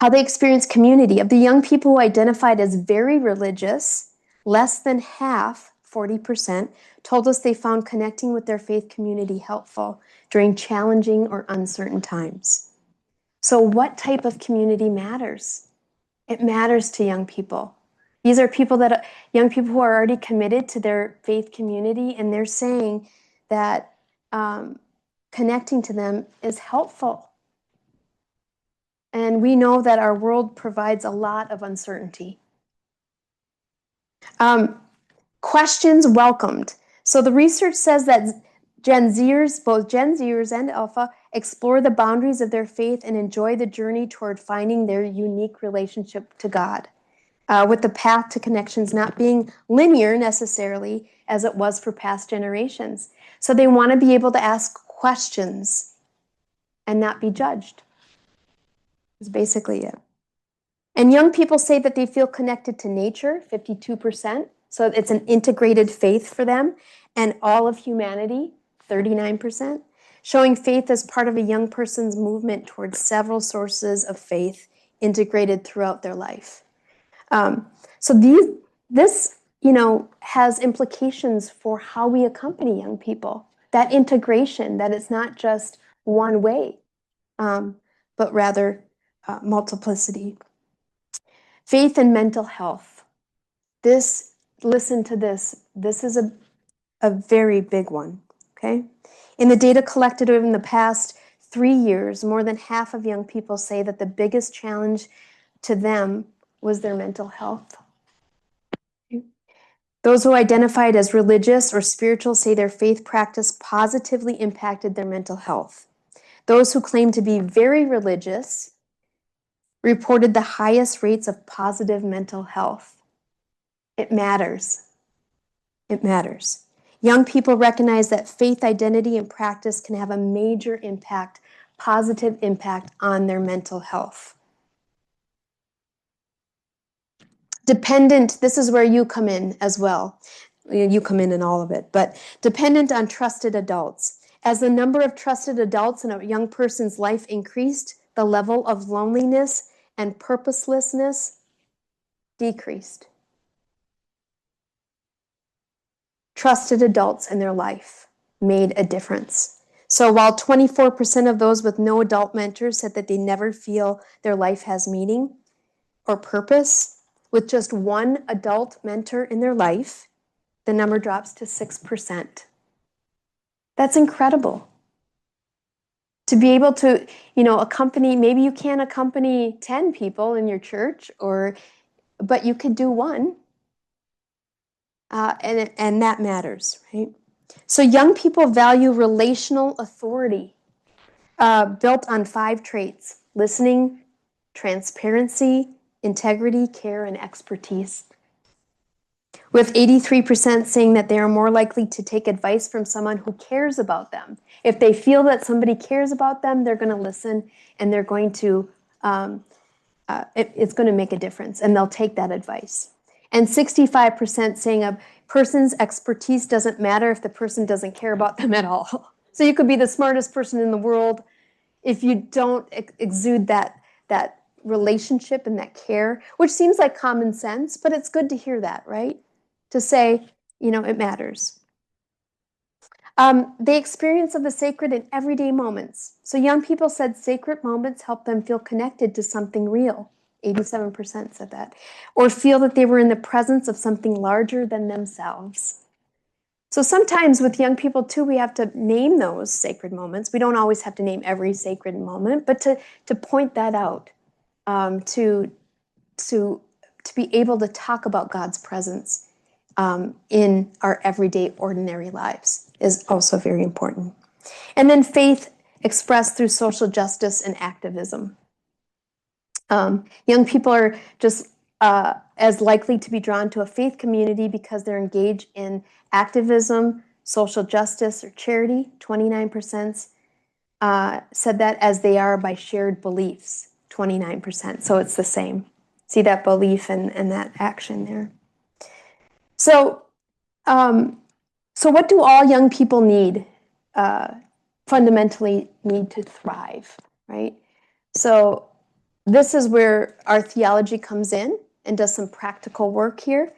they experience community. Of the young people who identified as very religious, less than half 40%, told us they found connecting with their faith community helpful during challenging or uncertain times. So what type of community matters? It matters to young people. These are young people who are already committed to their faith community, and they're saying that connecting to them is helpful. And we know that our world provides a lot of uncertainty. Questions welcomed. So the research says that Gen Zers, both Gen Zers and Alpha, explore the boundaries of their faith and enjoy the journey toward finding their unique relationship to God, with the path to connections not being linear necessarily as it was for past generations. So they want to be able to ask questions and not be judged. That's basically it. And young people say that they feel connected to nature, 52%. So it's an integrated faith for them. And all of humanity, 39%. Showing faith as part of a young person's movement towards several sources of faith integrated throughout their life. So this has implications for how we accompany young people. That integration, that it's not just one way, but rather multiplicity. Faith and mental health. Listen to this. This is a very big one, okay? In the data collected in the past 3 years, more than half of young people say that the biggest challenge to them was their mental health. Those who identified as religious or spiritual say their faith practice positively impacted their mental health. Those who claim to be very religious reported the highest rates of positive mental health. It matters. It matters. Young people recognize that faith, identity, and practice can have a major impact, positive impact on their mental health. Dependent, this is where you come in as well. You come in all of it, but dependent on trusted adults. As the number of trusted adults in a young person's life increased, the level of loneliness and purposelessness decreased. Trusted adults in their life made a difference. So while 24% of those with no adult mentors said that they never feel their life has meaning or purpose, with just one adult mentor in their life, the number drops to 6%. That's incredible. To be able to, accompany, maybe you can't accompany 10 people in your church, but you could do one. And that matters, right? So young people value relational authority, built on 5 traits: listening, transparency, integrity, care, and expertise. With 83% saying that they are more likely to take advice from someone who cares about them. If they feel that somebody cares about them, they're going to listen, and they're going to, it's going to make a difference, and they'll take that advice. And 65% saying a person's expertise doesn't matter if the person doesn't care about them at all. So you could be the smartest person in the world. If you don't exude that relationship and that care, which seems like common sense, but it's good to hear that, right? To say, it matters. The experience of the sacred in everyday moments. So young people said sacred moments help them feel connected to something real. 87% said that. Or feel that they were in the presence of something larger than themselves. So sometimes with young people too, we have to name those sacred moments. We don't always have to name every sacred moment, but to point that out, to be able to talk about God's presence in our everyday, ordinary lives is also very important. And then faith expressed through social justice and activism. Young people are just as likely to be drawn to a faith community because they're engaged in activism, social justice, or charity. 29% said that, as they are by shared beliefs. 29%. So it's the same. See that belief and that action there. So what do all young people need? Fundamentally need to thrive, right? So this is where our theology comes in and does some practical work here.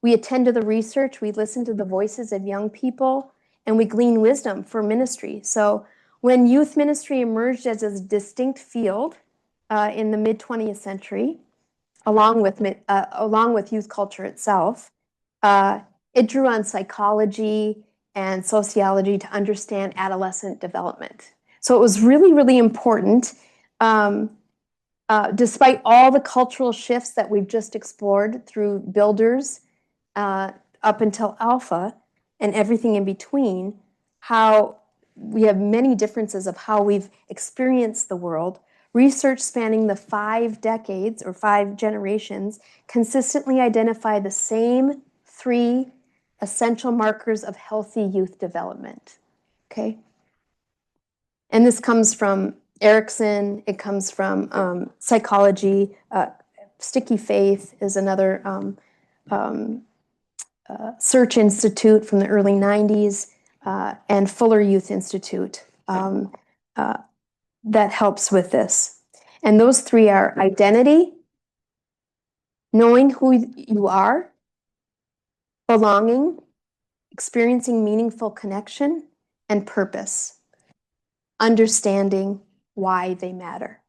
We attend to the research, we listen to the voices of young people, and we glean wisdom for ministry. So when youth ministry emerged as a distinct field in the mid-20th century, along with youth culture itself, it drew on psychology and sociology to understand adolescent development. So it was really, really important, despite all the cultural shifts that we've just explored through builders up until Alpha and everything in between, how we have many differences of how we've experienced the world. Research spanning the 5 decades or 5 generations consistently identify the same 3 essential markers of healthy youth development. Okay? And this comes from Erickson, it comes from psychology. Sticky Faith is another Search Institute from the early 90s, and Fuller Youth Institute that helps with this. And those 3 are identity, knowing who you are, belonging, experiencing meaningful connection, and purpose, understanding why they matter.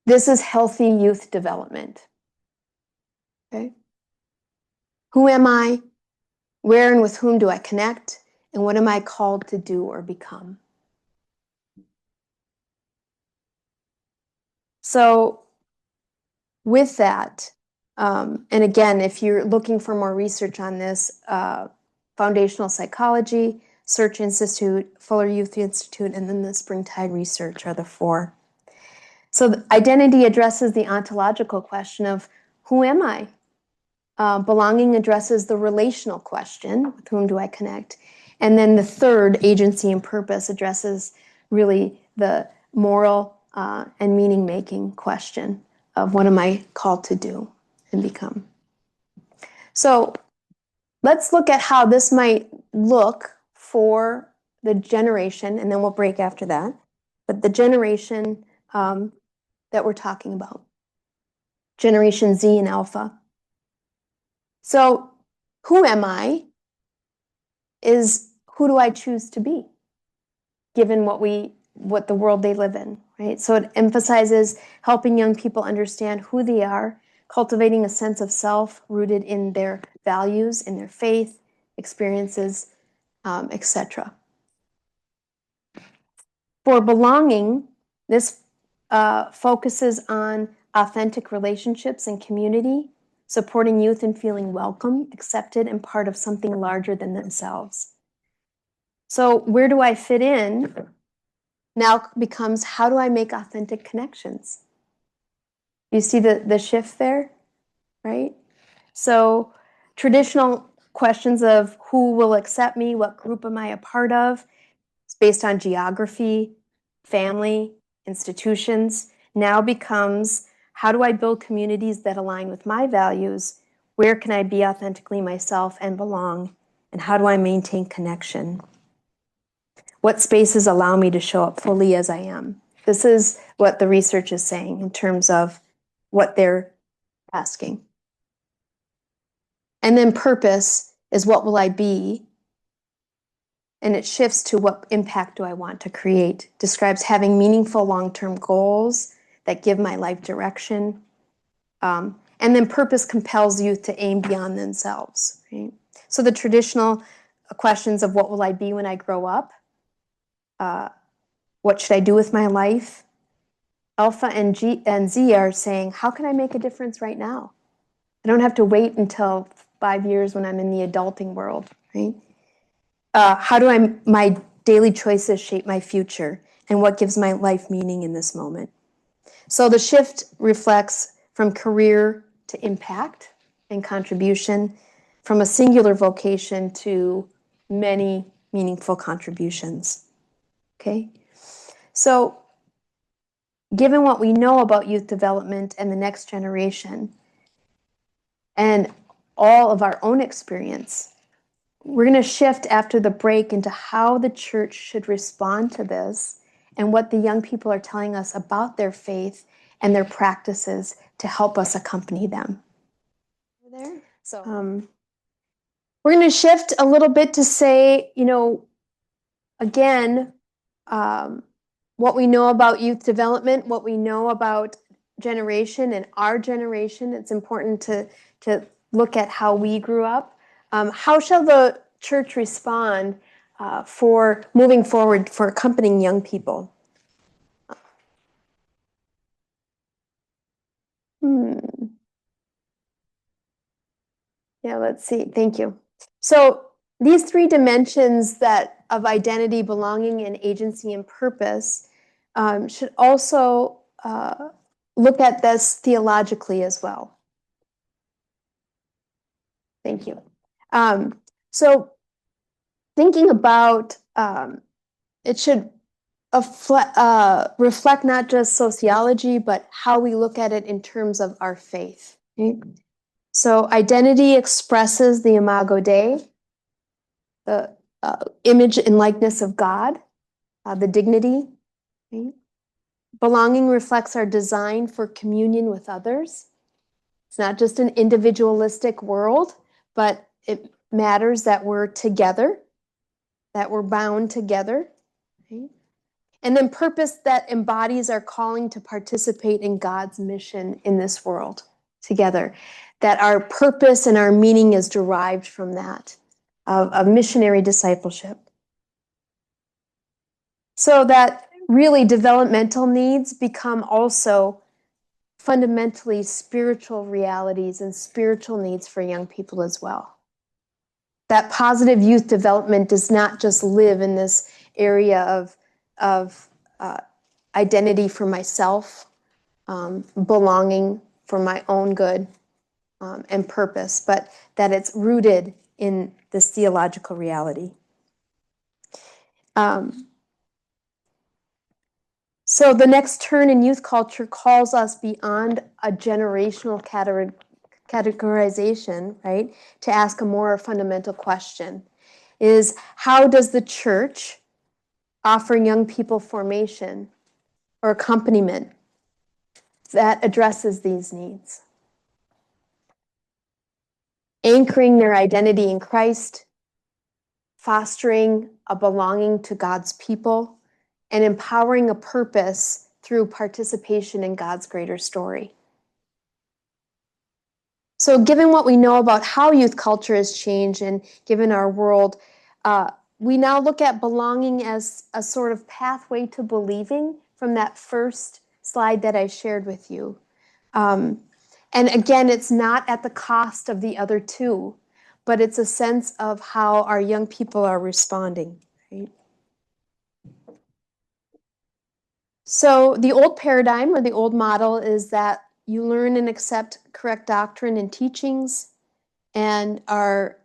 This is healthy youth development. Okay? Who am I? Where and with whom do I connect? And what am I called to do or become? So with that, and again, if you're looking for more research on this, Foundational Psychology, Search Institute, Fuller Youth Institute, and then the Springtide Research are the 4. So identity addresses the ontological question of who am I? Belonging addresses the relational question, with whom do I connect? And then the 3rd, agency and purpose, addresses really the moral and meaning-making question of what am I called to do and become. So let's look at how this might look for the generation, and then we'll break after that, but the generation that we're talking about, Generation Z and Alpha. So who am I is who do I choose to be, given what the world they live in, right? So it emphasizes helping young people understand who they are, cultivating a sense of self rooted in their values, in their faith, experiences, etc. For belonging, this focuses on authentic relationships and community, supporting youth in feeling welcome, accepted, and part of something larger than themselves. So where do I fit in now becomes how do I make authentic connections? You see the shift there, right? So traditional questions of who will accept me, what group am I a part of, it's based on geography, family, institutions, now becomes how do I build communities that align with my values? Where can I be authentically myself and belong? And how do I maintain connection? What spaces allow me to show up fully as I am? This is what the research is saying in terms of what they're asking. And then purpose is what will I be? And it shifts to what impact do I want to create? Describes having meaningful long-term goals that give my life direction. And then purpose compels youth to aim beyond themselves. Right? So the traditional questions of what will I be when I grow up? What should I do with my life? Alpha and Z are saying, how can I make a difference right now? I don't have to wait until 5 years when I'm in the adulting world, right? How do my daily choices shape my future? And what gives my life meaning in this moment? So the shift reflects from career to impact and contribution, from a singular vocation to many meaningful contributions. Okay? So given what we know about youth development and the next generation, and all of our own experience, we're going to shift after the break into how the church should respond to this and what the young people are telling us about their faith and their practices to help us accompany them. There? So we're going to shift a little bit to say, again, what we know about youth development, what we know about generation and our generation. It's important to look at how we grew up. How shall the church respond for moving forward for accompanying young people? Yeah, let's see. Thank you. So these three dimensions of identity, belonging, and agency and purpose should also look at this theologically as well. Thank you. So thinking about it should reflect not just sociology, but how we look at it in terms of our faith. Okay? So identity expresses the imago Dei, the image and likeness of God, the dignity. Okay? Belonging reflects our design for communion with others. It's not just an individualistic world, but it matters that we're together, that we're bound together. Okay? And then purpose that embodies our calling to participate in God's mission in this world together. That our purpose and our meaning is derived from that, of missionary discipleship. So that really developmental needs become also fundamentally spiritual realities and spiritual needs for young people as well. That positive youth development does not just live in this area of identity for myself, belonging for my own good, and purpose, but that it's rooted in this theological reality. So the next turn in youth culture calls us beyond a generational categorization, right, to ask a more fundamental question, is how does the church offer young people formation or accompaniment that addresses these needs? Anchoring their identity in Christ, fostering a belonging to God's people, and empowering a purpose through participation in God's greater story. So given what we know about how youth culture has changed and given our world, we now look at belonging as a sort of pathway to believing from that first slide that I shared with you. And again, it's not at the cost of the other two, but it's a sense of how our young people are responding. Right? So the old paradigm or the old model is that you learn and accept correct doctrine and teachings, and our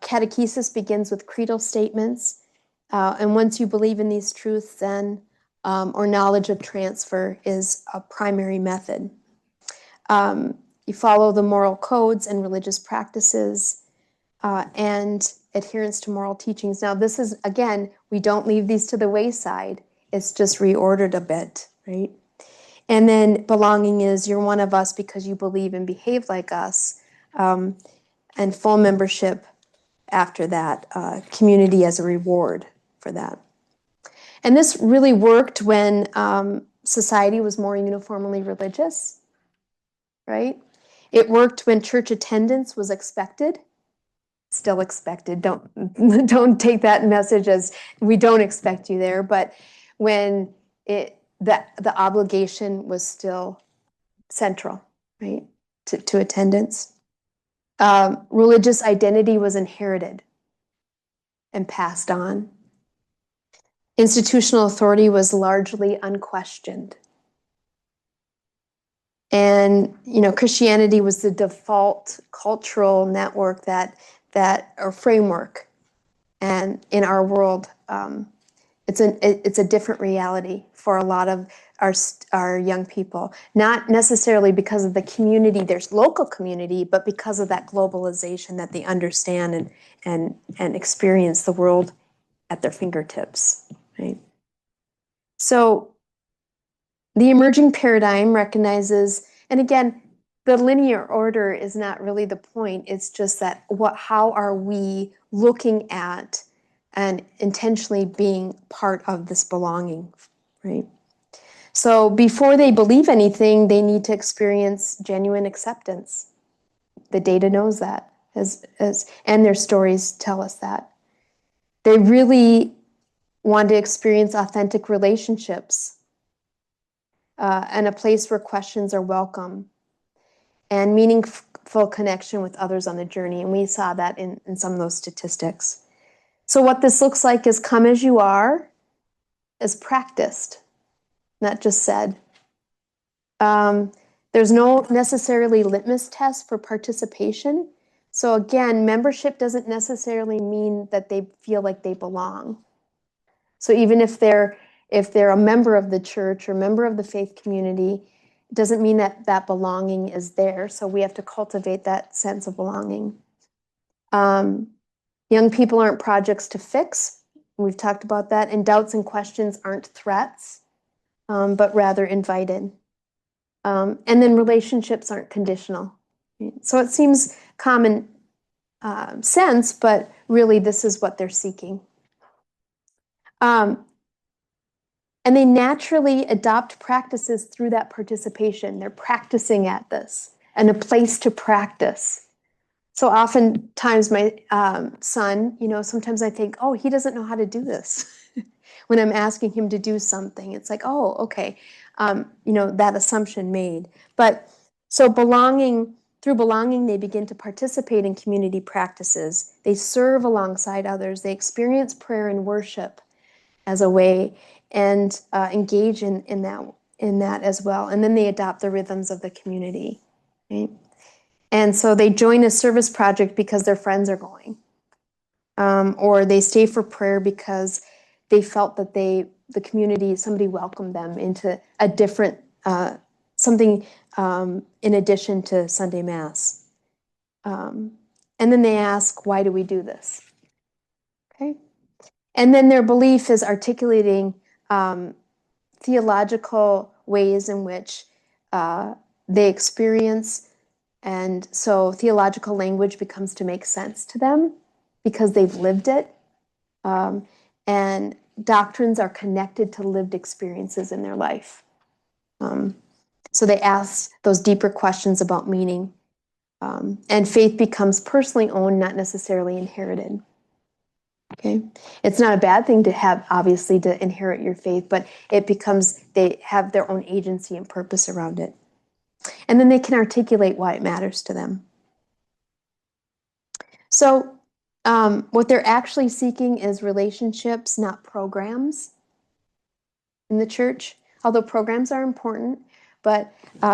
catechesis begins with creedal statements. And once you believe in these truths, then or knowledge of transfer is a primary method. You follow the moral codes and religious practices and adherence to moral teachings. Now, this is, again, we don't leave these to the wayside. It's just reordered a bit, right? And then belonging is you're one of us because you believe and behave like us. And full membership after that, community as a reward for that. And this really worked when society was more uniformly religious, right? It worked when church attendance was expected. Still expected. Don't take that message as we don't expect you there, but when the obligation was still central, right, to attendance. Religious identity was inherited and passed on. Institutional authority was largely unquestioned. And, Christianity was the default cultural network or framework. And in our world, it's a different reality for a lot of our young people. Not necessarily because of the community, there's local community, but because of that globalization that they understand and experience the world at their fingertips, right? So the emerging paradigm recognizes, and again, the linear order is not really the point. It's just that how are we looking at and intentionally being part of this belonging, right? So before they believe anything, they need to experience genuine acceptance. The data knows that, and their stories tell us that. They really want to experience authentic relationships and a place where questions are welcome and meaningful connection with others on the journey. And we saw that in some of those statistics. So what this looks like is come as you are, as practiced, not just said. There's no necessarily litmus test for participation. So again, membership doesn't necessarily mean that they feel like they belong. So even if they're a member of the church or member of the faith community, it doesn't mean that that belonging is there. So we have to cultivate that sense of belonging. Young people aren't projects to fix. We've talked about that. And doubts and questions aren't threats, but rather invited. And then relationships aren't conditional. So it seems common sense, but really this is what they're seeking. And they naturally adopt practices through that participation. They're practicing at this and a place to practice. So oftentimes my son, sometimes I think, oh, he doesn't know how to do this. When I'm asking him to do something, it's like, oh, okay, that assumption made. But so through belonging, they begin to participate in community practices. They serve alongside others. They experience prayer and worship as a way and engage in that as well. And then they adopt the rhythms of the community. Right? And so they join a service project because their friends are going. Or they stay for prayer because they felt that the community, somebody welcomed them into a different, something in addition to Sunday Mass. And then they ask, why do we do this? Okay. And then their belief is articulating theological ways in which they experience. And so theological language becomes to make sense to them because they've lived it. And doctrines are connected to lived experiences in their life. So they ask those deeper questions about meaning. And faith becomes personally owned, not necessarily inherited. Okay, it's not a bad thing to have, obviously, to inherit your faith, but they have their own agency and purpose around it. And then they can articulate why it matters to them. So what they're actually seeking is relationships, not programs in the church, although programs are important, but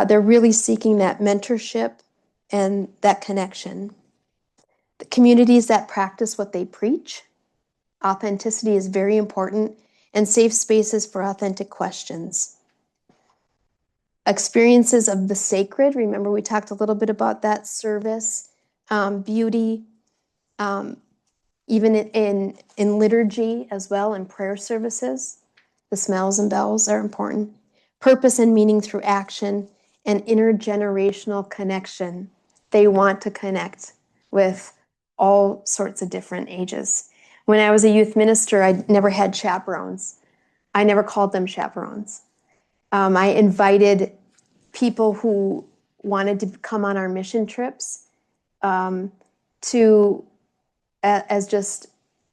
they're really seeking that mentorship and that connection. The communities that practice what they preach. Authenticity is very important, and safe spaces for authentic questions. Experiences of the sacred, remember we talked a little bit about that, service, beauty, even in liturgy as well, in prayer services. The smells and bells are important. Purpose and meaning through action and intergenerational connection. They want to connect with all sorts of different ages. When I was a youth minister, I never had chaperones. I never called them chaperones. I invited people who wanted to come on our mission trips as just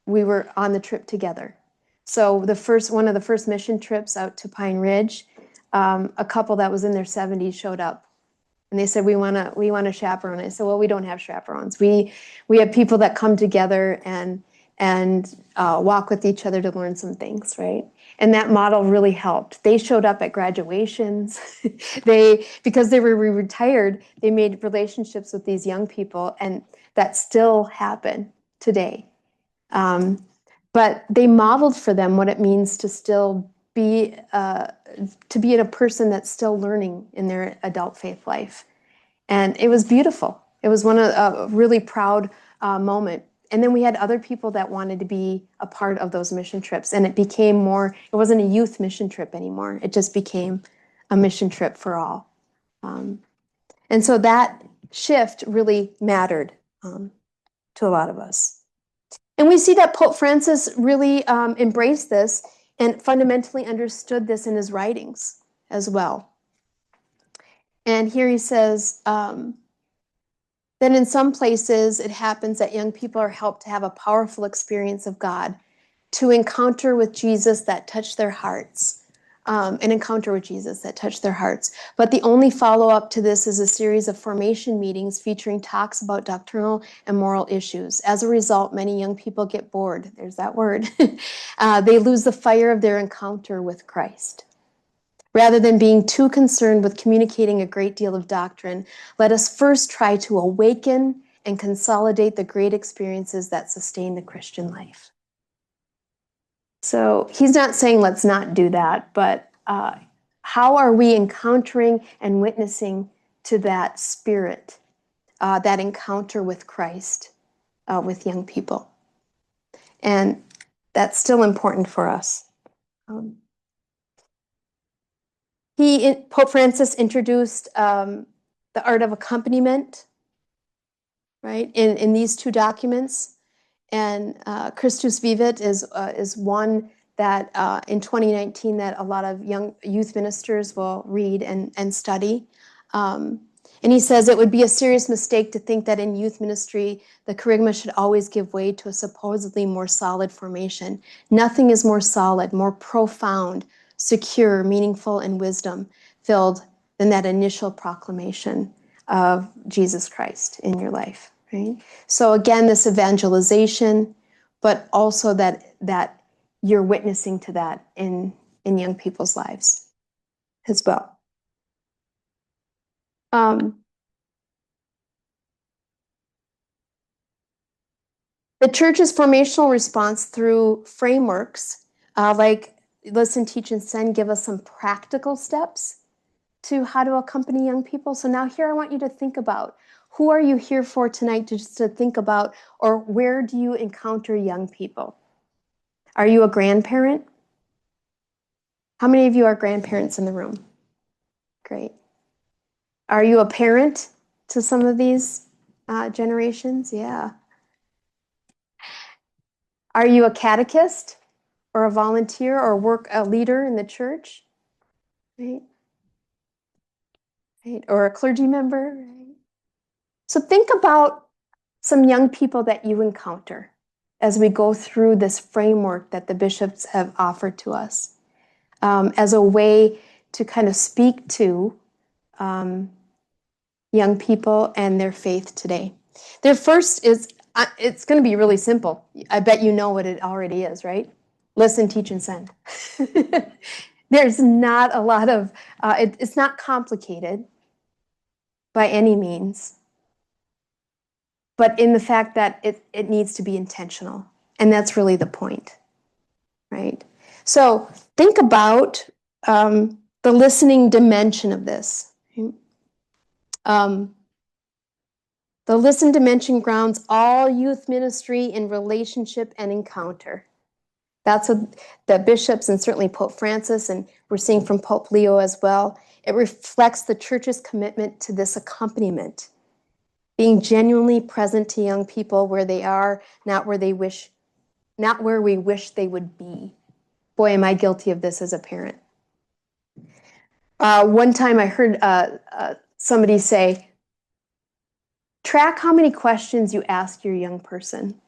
we were on the trip together. So one of the first mission trips out to Pine Ridge, a couple that was in their 70s showed up. And they said, we want a chaperone. I said, well, we don't have chaperones. We have people that come together and walk with each other to learn some things, right? And that model really helped. They showed up at graduations. Because they were retired, they made relationships with these young people, and that still happen today. But they modeled for them what it means to still be a person that's still learning in their adult faith life. And it was beautiful. It was a really proud moment. And then we had other people that wanted to be a part of those mission trips. And it wasn't a youth mission trip anymore. It just became a mission trip for all. And And so that shift really mattered to a lot of us. And we see that Pope Francis really embraced this and fundamentally understood this in his writings as well. And here he says that in some places it happens that young people are helped to have a powerful experience of God, to encounter with Jesus that touch their hearts. An encounter with Jesus that touched their hearts. But the only follow-up to this is a series of formation meetings featuring talks about doctrinal and moral issues. As a result, many young people get bored. There's that word. They lose the fire of their encounter with Christ. Rather than being too concerned with communicating a great deal of doctrine, let us first try to awaken and consolidate the great experiences that sustain the Christian life. So he's not saying let's not do that, but how are we encountering and witnessing to that spirit, that encounter with Christ with young people? And that's still important for us. Pope Francis introduced the art of accompaniment, right, in these two documents. And Christus Vivit is one that in 2019 that a lot of young youth ministers will read and study. And he says it would be a serious mistake to think that in youth ministry, the charisma should always give way to a supposedly more solid formation. Nothing is more solid, more profound, secure, meaningful, and wisdom-filled than that initial proclamation of Jesus Christ in your life. Right? So again, this evangelization, but also that you're witnessing to that in young people's lives as well. The church's formational response through frameworks like Listen, Teach, and Send give us some practical steps to how to accompany young people. So now here I want you to think about, who are you here for tonight, just to think about, or where do you encounter young people? Are you a grandparent? How many of you are grandparents in the room? Great. Are you a parent to some of these generations? Yeah. Are you a catechist or a volunteer or a leader in the church? Right? Right? Or a clergy member? Right? So think about some young people that you encounter as we go through this framework that the bishops have offered to us as a way to kind of speak to young people and their faith today. Their first is, it's going to be really simple. I bet you know what it already is, right? Listen, teach, and send. There's not a lot of, it's not complicated by any means, but in the fact that it needs to be intentional. And that's really the point, right? So think about the listening dimension of this. The listen dimension grounds all youth ministry in relationship and encounter. That's what the bishops and certainly Pope Francis, and we're seeing from Pope Leo as well. It reflects the church's commitment to this accompaniment, being genuinely present to young people where they are, not where we wish they would be. Boy, am I guilty of this as a parent. One time I heard somebody say, track how many questions you ask your young person,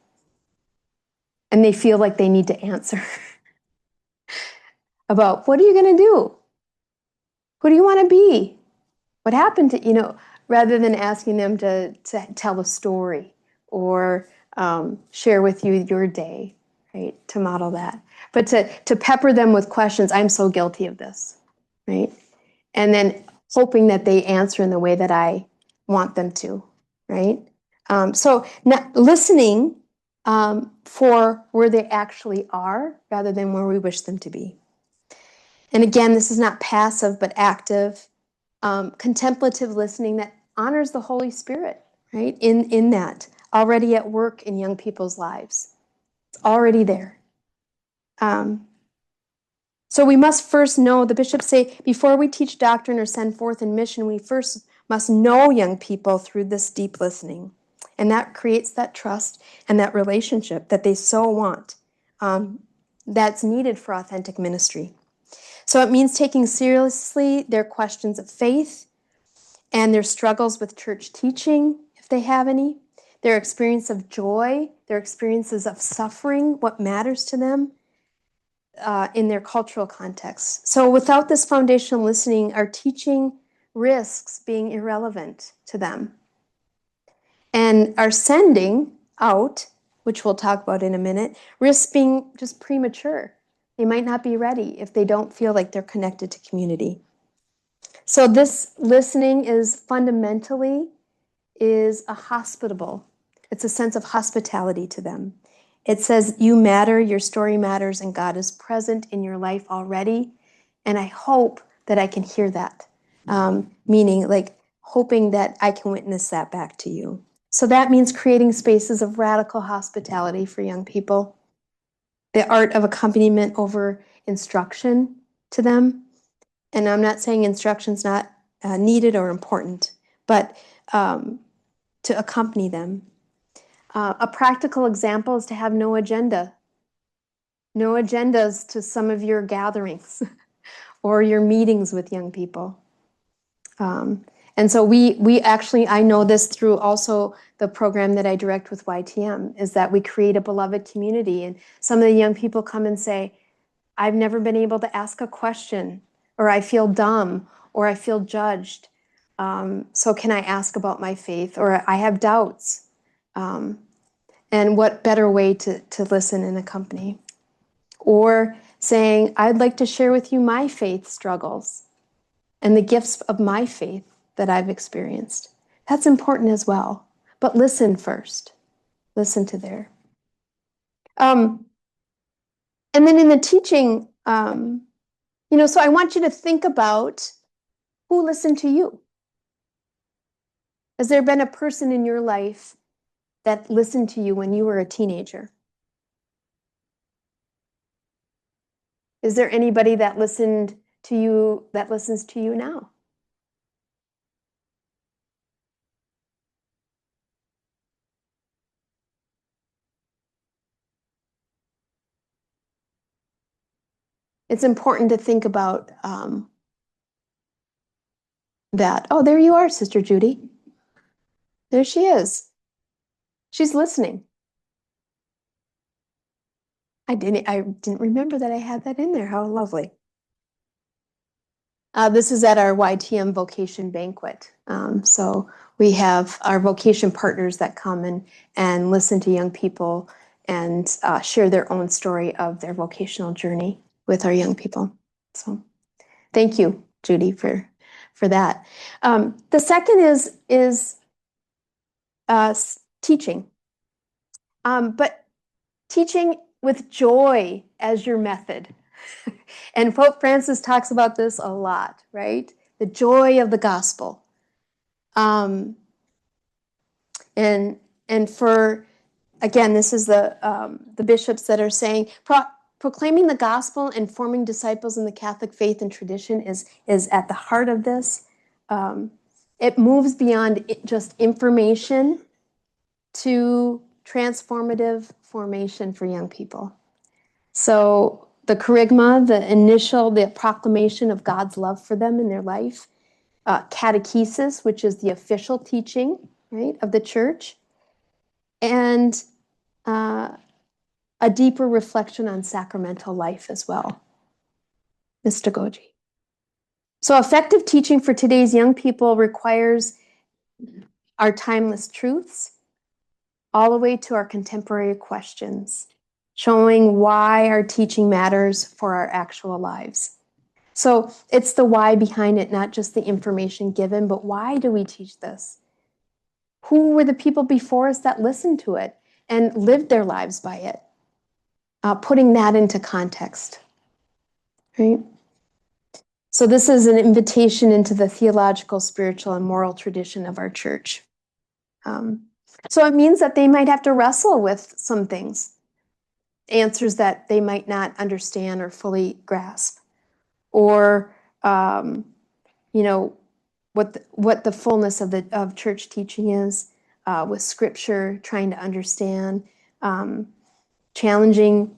and they feel like they need to answer about, what are you going to do? Who do you want to be? What happened to, rather than asking them to tell a story or share with you your day, right? To model that. But to pepper them with questions. I'm so guilty of this, right? And then hoping that they answer in the way that I want them to, right? So listening for where they actually are rather than where we wish them to be. And again, this is not passive but active, contemplative listening that honors the Holy Spirit, right? In that, already at work in young people's lives. It's already there. So we must first know, the bishops say, before we teach doctrine or send forth in mission, we first must know young people through this deep listening. And that creates that trust and that relationship that they so want, that's needed for authentic ministry. So it means taking seriously their questions of faith and their struggles with church teaching, if they have any, their experience of joy, their experiences of suffering, what matters to them in their cultural context. So without this foundational listening, our teaching risks being irrelevant to them. And our sending out, which we'll talk about in a minute, risks being just premature. They might not be ready if they don't feel like they're connected to community. So this listening is fundamentally a hospitable. It's a sense of hospitality to them. It says you matter, your story matters, and God is present in your life already. And I hope that I can hear that, meaning like hoping that I can witness that back to you. So that means creating spaces of radical hospitality for young people, the art of accompaniment over instruction to them. And I'm not saying instruction's not needed or important, but to accompany them. A practical example is to have no agenda. No agendas to some of your gatherings or your meetings with young people. And so we actually, I know this through also the program that I direct with YTM, is that we create a beloved community. And some of the young people come and say, I've never been able to ask a question, or I feel dumb, or I feel judged. So can I ask about my faith? Or I have doubts. And what better way to listen and accompany? Or saying, I'd like to share with you my faith struggles and the gifts of my faith that I've experienced. That's important as well. But listen first. Listen to their. And then in the teaching, so I want you to think about who listened to you. Has there been a person in your life that listened to you when you were a teenager? Is there anybody that listened to you that listens to you now? It's important to think about that. Oh, there you are, Sister Judy. There she is. She's listening. I didn't remember that I had that in there. How lovely. This is at our YTM vocation banquet. So we have our vocation partners that come and listen to young people and share their own story of their vocational journey with our young people. So thank you, Judy, for that. The second is teaching, but teaching with joy as your method. And Pope Francis talks about this a lot, right? The joy of the gospel. And for, again, this is the bishops that are saying, proclaiming the gospel and forming disciples in the Catholic faith and tradition is at the heart of this. It moves beyond just information to transformative formation for young people. So the kerygma, the proclamation of God's love for them in their life, catechesis, which is the official teaching, right, of the church, and a deeper reflection on sacramental life as well. Mystagogy. So effective teaching for today's young people requires our timeless truths all the way to our contemporary questions, showing why our teaching matters for our actual lives. So it's the why behind it, not just the information given, but why do we teach this? Who were the people before us that listened to it and lived their lives by it? Putting that into context, right? So this is an invitation into the theological, spiritual, and moral tradition of our church. So it means that they might have to wrestle with some things, answers that they might not understand or fully grasp, or what the fullness of church teaching is, with scripture, trying to understand, challenging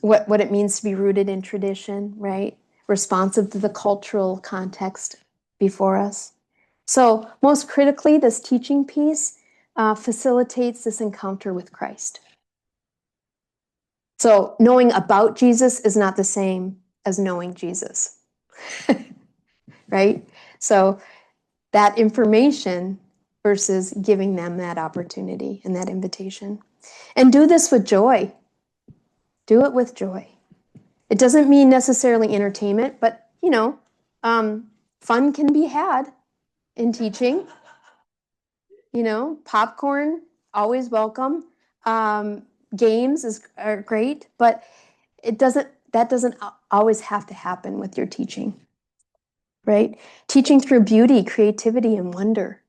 what it means to be rooted in tradition, right? Responsive to the cultural context before us. So most critically, this teaching piece facilitates this encounter with Christ. So knowing about Jesus is not the same as knowing Jesus, right? So that information versus giving them that opportunity and that invitation. And do this with joy. Do it with joy. It doesn't mean necessarily entertainment, but, fun can be had in teaching. Popcorn, always welcome. Games are great, but that doesn't always have to happen with your teaching, right? Teaching through beauty, creativity, and wonder,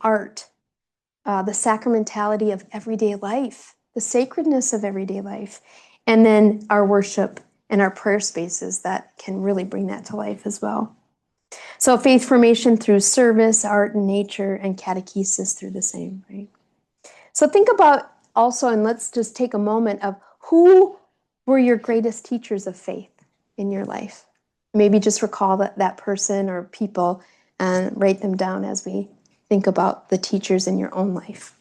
art, the sacramentality of everyday life, the sacredness of everyday life, and then our worship and our prayer spaces that can really bring that to life as well. So faith formation through service, art, and nature, and catechesis through the same, right? So think about also, and let's just take a moment of who were your greatest teachers of faith in your life. Maybe just recall that person or people and write them down as we think about the teachers in your own life.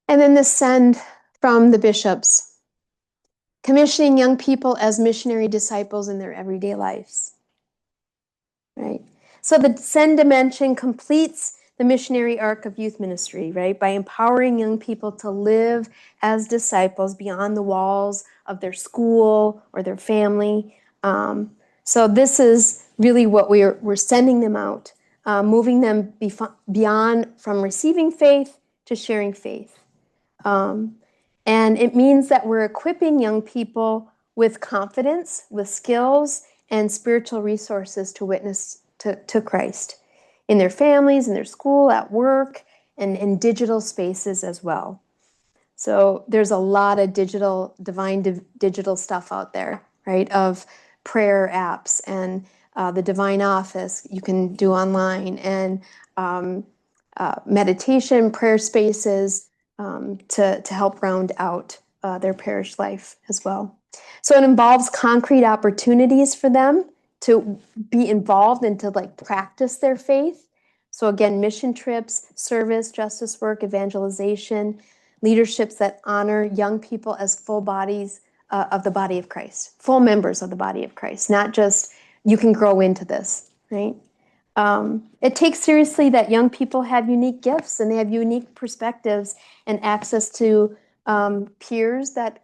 And then the send from the bishops, commissioning young people as missionary disciples in their everyday lives, right? So the send dimension completes the missionary arc of youth ministry, right? By empowering young people to live as disciples beyond the walls of their school or their family. So this is really what we're sending them out, moving them beyond from receiving faith to sharing faith. And it means that we're equipping young people with confidence, with skills, and spiritual resources to witness to Christ in their families, in their school, at work, and in digital spaces as well. So there's a lot of divine digital stuff out there, right? Of prayer apps and the Divine Office you can do online, and meditation, prayer spaces, to help round out their parish life as well. So it involves concrete opportunities for them to be involved and to practice their faith. So again, mission trips, service, justice work, evangelization, leaderships that honor young people as full bodies of the body of Christ, full members of the body of Christ, not just you can grow into this, right? It takes seriously that young people have unique gifts and they have unique perspectives and access to peers that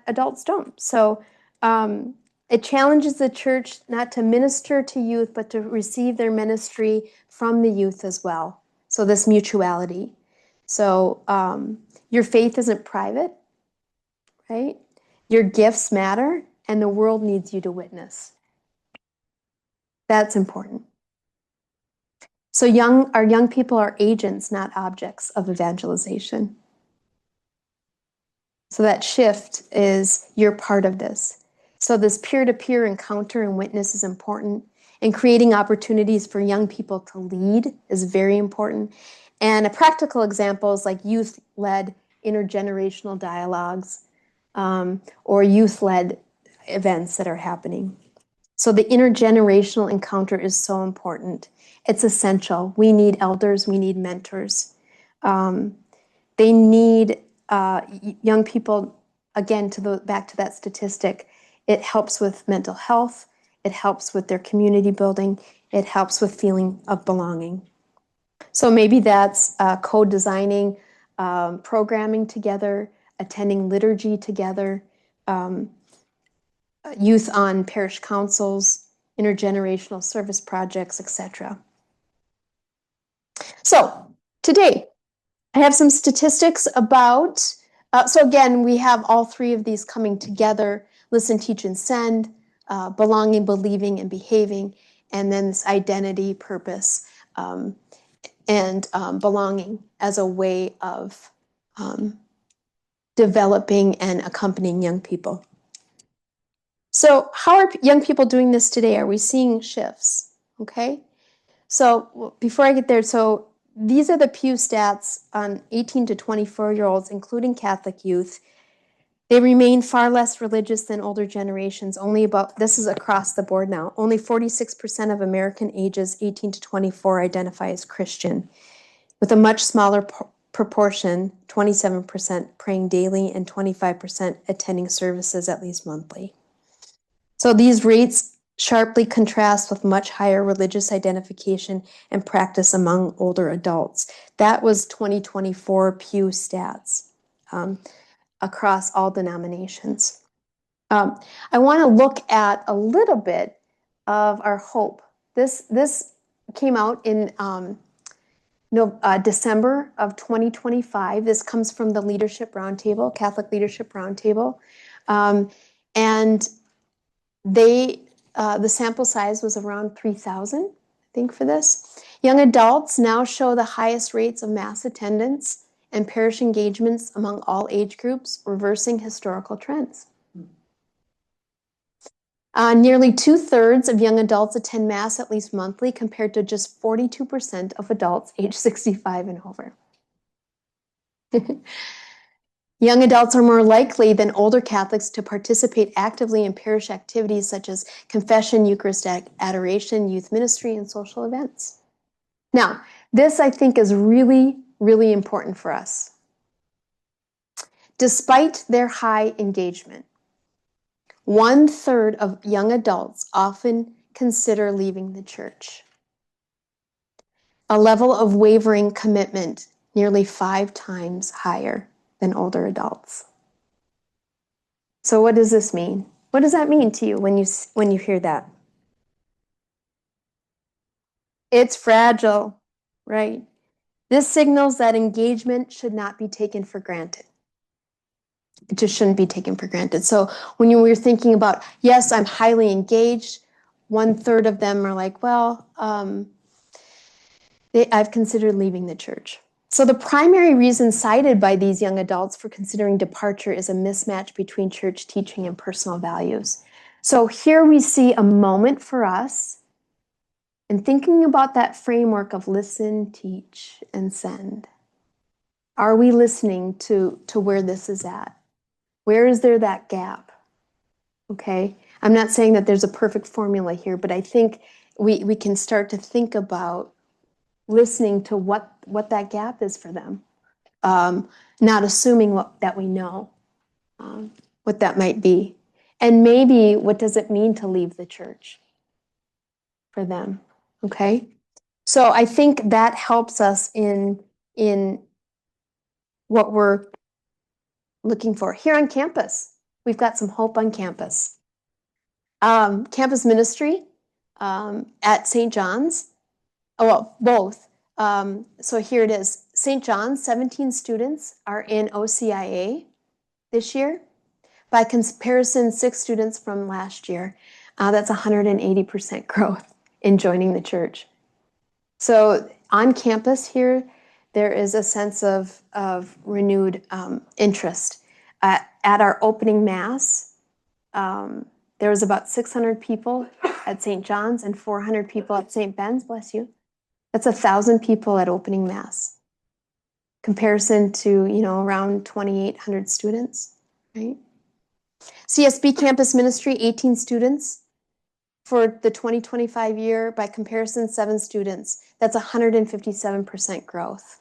adults don't. So it challenges the church not to minister to youth, but to receive their ministry from the youth as well. So this mutuality. So your faith isn't private, right? Your gifts matter, and the world needs you to witness. That's important. So our young people are agents, not objects of evangelization. So that shift is, you're part of this. So this peer-to-peer encounter and witness is important. And creating opportunities for young people to lead is very important. And a practical example is like youth-led intergenerational dialogues, or youth-led events that are happening. So the intergenerational encounter is so important. It's essential. We need elders. We need mentors. They need young people, again, back to that statistic. It helps with mental health. It helps with their community building. It helps with feeling of belonging. So maybe that's co-designing programming together, attending liturgy together, youth on parish councils, intergenerational service projects, etc. So today, I have some statistics about, so again, we have all three of these coming together: listen, teach, and send, belonging, believing, and behaving, and then this identity, purpose, and belonging as a way of developing and accompanying young people. So how are young people doing this today? Are we seeing shifts? Okay. So before I get there, so these are the Pew stats on 18 to 24-year-olds, including Catholic youth. They remain far less religious than older generations. This is across the board now, only 46% of American ages 18 to 24 identify as Christian, with a much smaller proportion, 27% praying daily and 25% attending services at least monthly. So these rates sharply contrast with much higher religious identification and practice among older adults. That was 2024 Pew stats across all denominations. I want to look at a little bit of our hope. This came out in December of 2025. This comes from the Leadership Roundtable, Catholic Leadership Roundtable. And the sample size was around 3,000, I think, for this. Young adults now show the highest rates of mass attendance and parish engagements among all age groups, reversing historical trends. Nearly 2/3 of young adults attend Mass at least monthly, compared to just 42% of adults age 65 and over. Young adults are more likely than older Catholics to participate actively in parish activities such as confession, Eucharist adoration, youth ministry, and social events. Now, this I think is really, really important for us. Despite their high engagement, 1/3 of young adults often consider leaving the church. A level of wavering commitment nearly 5 times higher than older adults. So what does this mean? What does that mean to you when you hear that? It's fragile, right? This signals that engagement should not be taken for granted. It just shouldn't be taken for granted. So when you were thinking about, yes, I'm highly engaged, 1/3 of them are like, well, I've considered leaving the church. So the primary reason cited by these young adults for considering departure is a mismatch between church teaching and personal values. So here we see a moment for us in thinking about that framework of listen, teach, and send. Are we listening to where this is at? Where is there that gap? Okay, I'm not saying that there's a perfect formula here, but I think we can start to think about listening to what that gap is for them, not assuming that we know what that might be, and maybe what does it mean to leave the church for them. Okay, so I think that helps us in what we're looking for here on campus. We've got some hope on campus. Campus ministry at St. John's. Oh, well, both. So here it is. St. John's, 17 students are in OCIA this year. By comparison, 6 students from last year. That's 180% growth in joining the church. So on campus here, there is a sense of renewed interest. At our opening Mass, there was about 600 people at St. John's and 400 people at St. Ben's, bless you. That's 1,000 people at opening Mass. Comparison to, around 2,800 students, right? CSB campus ministry, 18 students. For the 2025 year, by comparison, 7 students. That's 157% growth.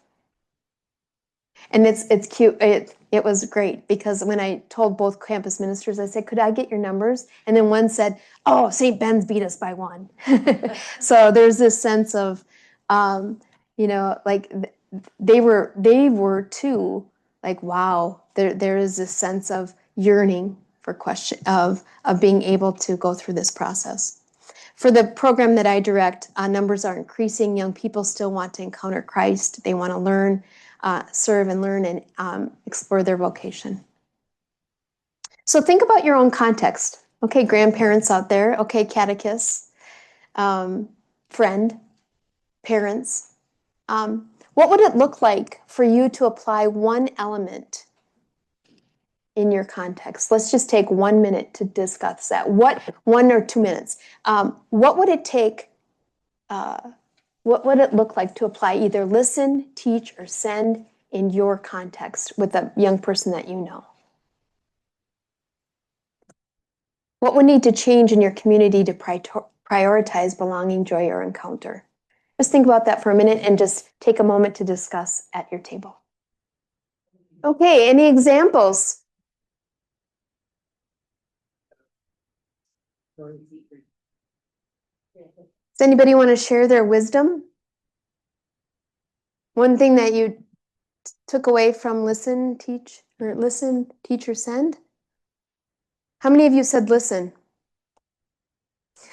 And it's cute. It was great because when I told both campus ministers, I said, could I get your numbers? And then one said, oh, St. Ben's beat us by 1. So there's this sense of, like they were too, like, wow, there is this sense of yearning for of being able to go through this process. For the program that I direct, numbers are increasing. Young people still want to encounter Christ. They want to learn, serve and learn and explore their vocation. So think about your own context. Okay, grandparents out there. Okay, catechists, friend, parents. What would it look like for you to apply one element in your context? Let's just take 1 minute to discuss that. 1 or 2 minutes? What would it take? What would it look like to apply either listen, teach, or send in your context with a young person that you know? What would need to change in your community to prioritize belonging, joy, or encounter? Just think about that for a minute and just take a moment to discuss at your table. Okay, any examples? Does anybody want to share their wisdom? One thing that you took away from listen, teach, or send? How many of you said listen?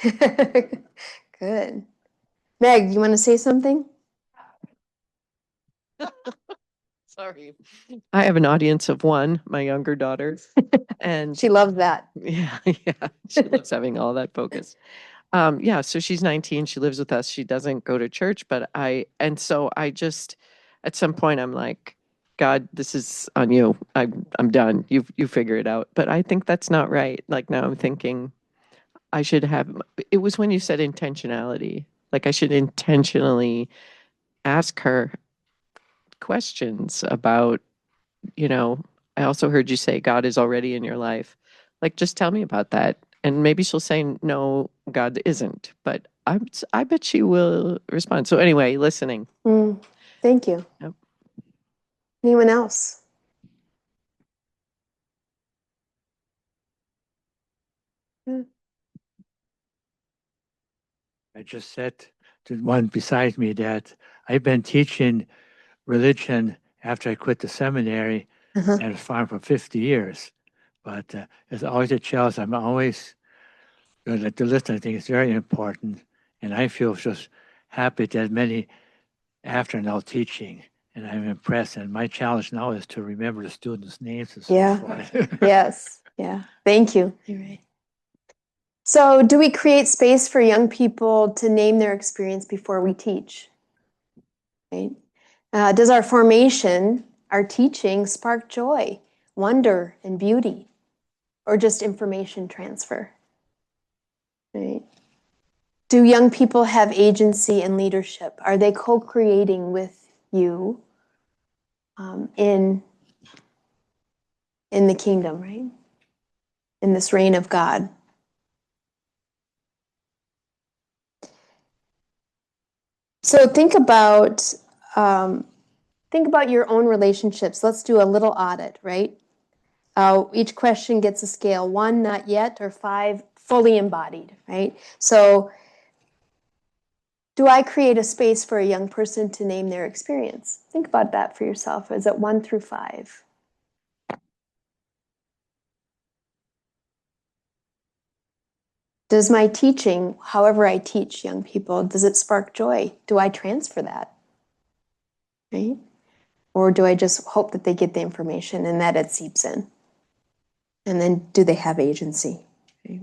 Good. Meg, you want to say something? Sorry. I have an audience of one, my younger daughter. And She loves that. yeah, yeah, she loves having all that focus. Yeah, so she's 19, she lives with us. She doesn't go to church, but so I just, at some point I'm like, God, this is on you. I'm done. You figure it out. But I think that's not right. Like now I'm thinking I should have, it was when you said intentionality. Like I should intentionally ask her questions about, I also heard you say God is already in your life. Like, just tell me about that. And maybe she'll say, no, God isn't. But I bet she will respond. So anyway, listening. Thank you. Yep. Anyone else? I just said to one beside me that I've been teaching religion after I quit the seminary Uh-huh. and farm for 50 years. But it's always a challenge. I'm always going to listen. I think it's very important. And I feel just happy that many after now teaching. And I'm impressed. And my challenge now is to remember the students' names and so forth. Yes. Yeah. Thank you. You're right. So, do we create space for young people to name their experience before we teach? Right? Does our formation, our teaching, spark joy, wonder, and beauty, or just information transfer? Right? Do young people have agency and leadership? Are they co-creating with you in the kingdom, right? In this reign of God? So think about your own relationships. Let's do a little audit, right? Each question gets a scale: 1, not yet, or 5, fully embodied, right? So, do I create a space for a young person to name their experience? Think about that for yourself. Is it 1 through 5? Does my teaching, however I teach young people, does it spark joy? Do I transfer that? Right? Or do I just hope that they get the information and that it seeps in? And then do they have agency? Right?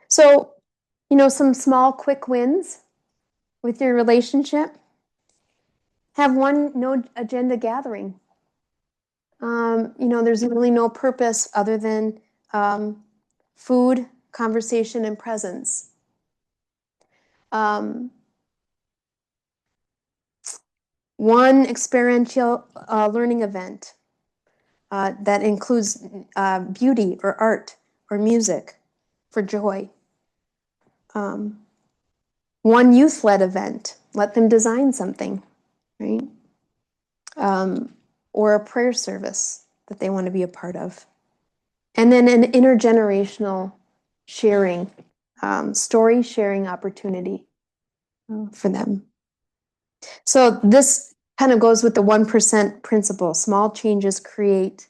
So, some small, quick wins with your relationship. Have one no agenda gathering. There's really no purpose other than food, conversation, and presence. One experiential learning event that includes beauty or art or music for joy. One youth-led event, let them design something, right? Or a prayer service that they want to be a part of. And then an intergenerational sharing, story sharing opportunity for them. So this kind of goes with the 1% principle. Small changes create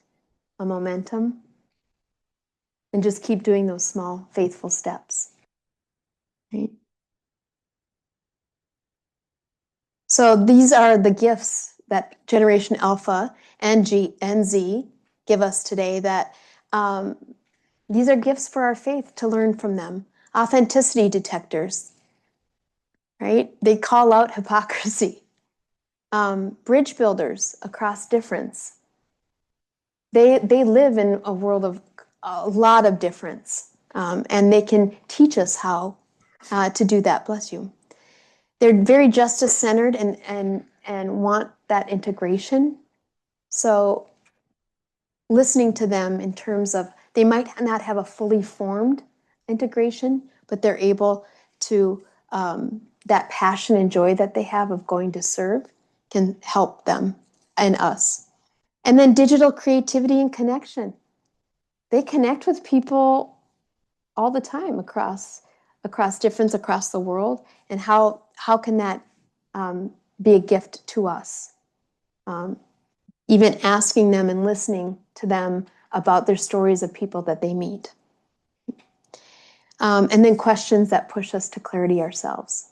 a momentum. And just keep doing those small, faithful steps. Right? So these are the gifts that Generation Alpha and Z give us today that These are gifts for our faith to learn from them. Authenticity detectors, right? They call out hypocrisy. Bridge builders across difference. They live in a world of a lot of difference, and they can teach us how to do that. Bless you. They're very justice-centered and want that integration. So listening to them in terms of, they might not have a fully formed integration, but they're able to, that passion and joy that they have of going to serve can help them and us. And then digital creativity and connection. They connect with people all the time across difference across the world. And how can that be a gift to us? Even asking them and listening to them about their stories of people that they meet. And then questions that push us to clarity ourselves,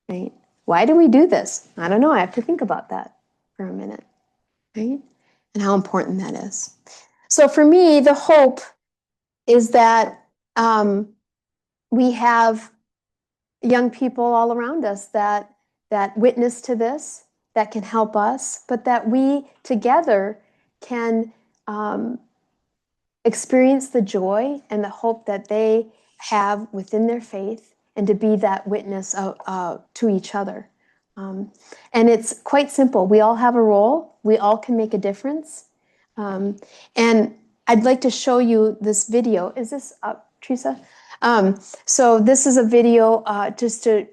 right? Why do we do this? I don't know. I have to think about that for a minute, right? And how important that is. So for me, the hope is that we have young people all around us that witness to this, that can help us, but that we together can experience the joy and the hope that they have within their faith, and to be that witness to each other. And it's quite simple. We all have a role. We all can make a difference. And I'd like to show you this video. Is this up, Teresa? So this is a video just to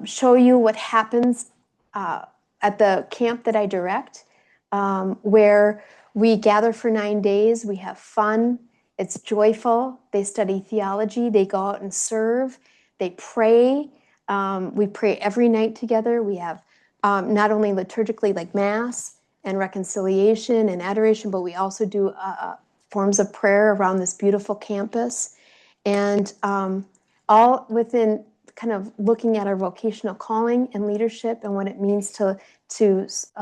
show you what happens at the camp that I direct, where we gather for 9 days. We have fun. It's joyful. They study theology. They go out and serve. They pray. We pray every night together. We have not only liturgically like Mass and reconciliation and adoration, but we also do forms of prayer around this beautiful campus. And all within kind of looking at our vocational calling and leadership and what it means to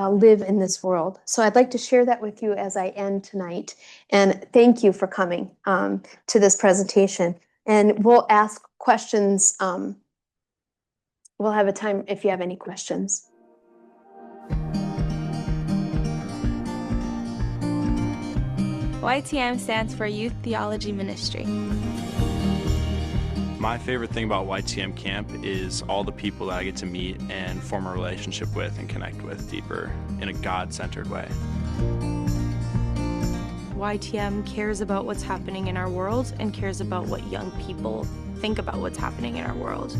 live in this world. So I'd like to share that with you as I end tonight. And thank you for coming to this presentation. And we'll ask questions. We'll have a time if you have any questions. YTM stands for Youth Theology Ministry. My favorite thing about YTM camp is all the people that I get to meet and form a relationship with and connect with deeper in a God-centered way. YTM cares about what's happening in our world and cares about what young people think about what's happening in our world.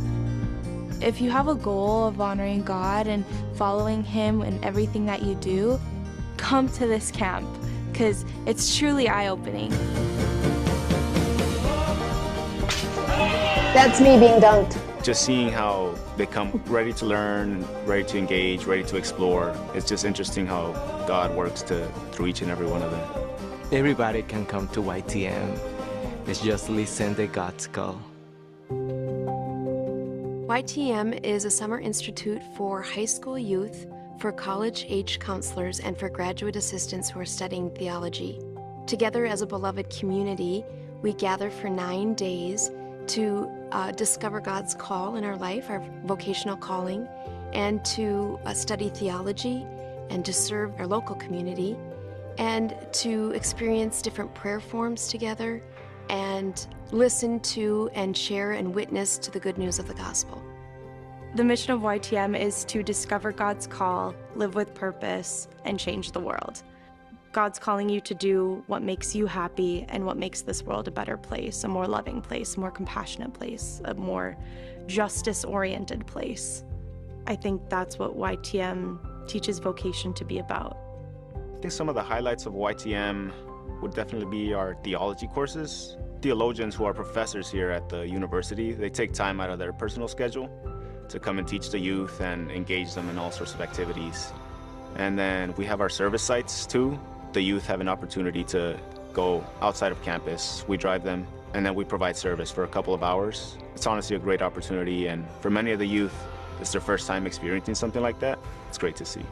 If you have a goal of honoring God and following Him in everything that you do, come to this camp, because it's truly eye-opening. That's me being dunked. Just seeing how they come ready to learn, ready to engage, ready to explore. It's just interesting how God works through each and every one of them. Everybody can come to YTM. It's just listen to God's call. YTM is a summer institute for high school youth, for college-age counselors, and for graduate assistants who are studying theology. Together as a beloved community, we gather for 9 days to discover God's call in our life, our vocational calling, and to study theology and to serve our local community, and to experience different prayer forms together and listen to and share and witness to the good news of the gospel. The mission of YTM is to discover God's call, live with purpose, and change the world. God's calling you to do what makes you happy and what makes this world a better place, a more loving place, a more compassionate place, a more justice-oriented place. I think that's what YTM teaches vocation to be about. I think some of the highlights of YTM would definitely be our theology courses. Theologians who are professors here at the university, they take time out of their personal schedule to come and teach the youth and engage them in all sorts of activities. And then we have our service sites too. The youth have an opportunity to go outside of campus. We drive them, and then we provide service for a couple of hours. It's honestly a great opportunity, and for many of the youth, it's their first time experiencing something like that. It's great to see.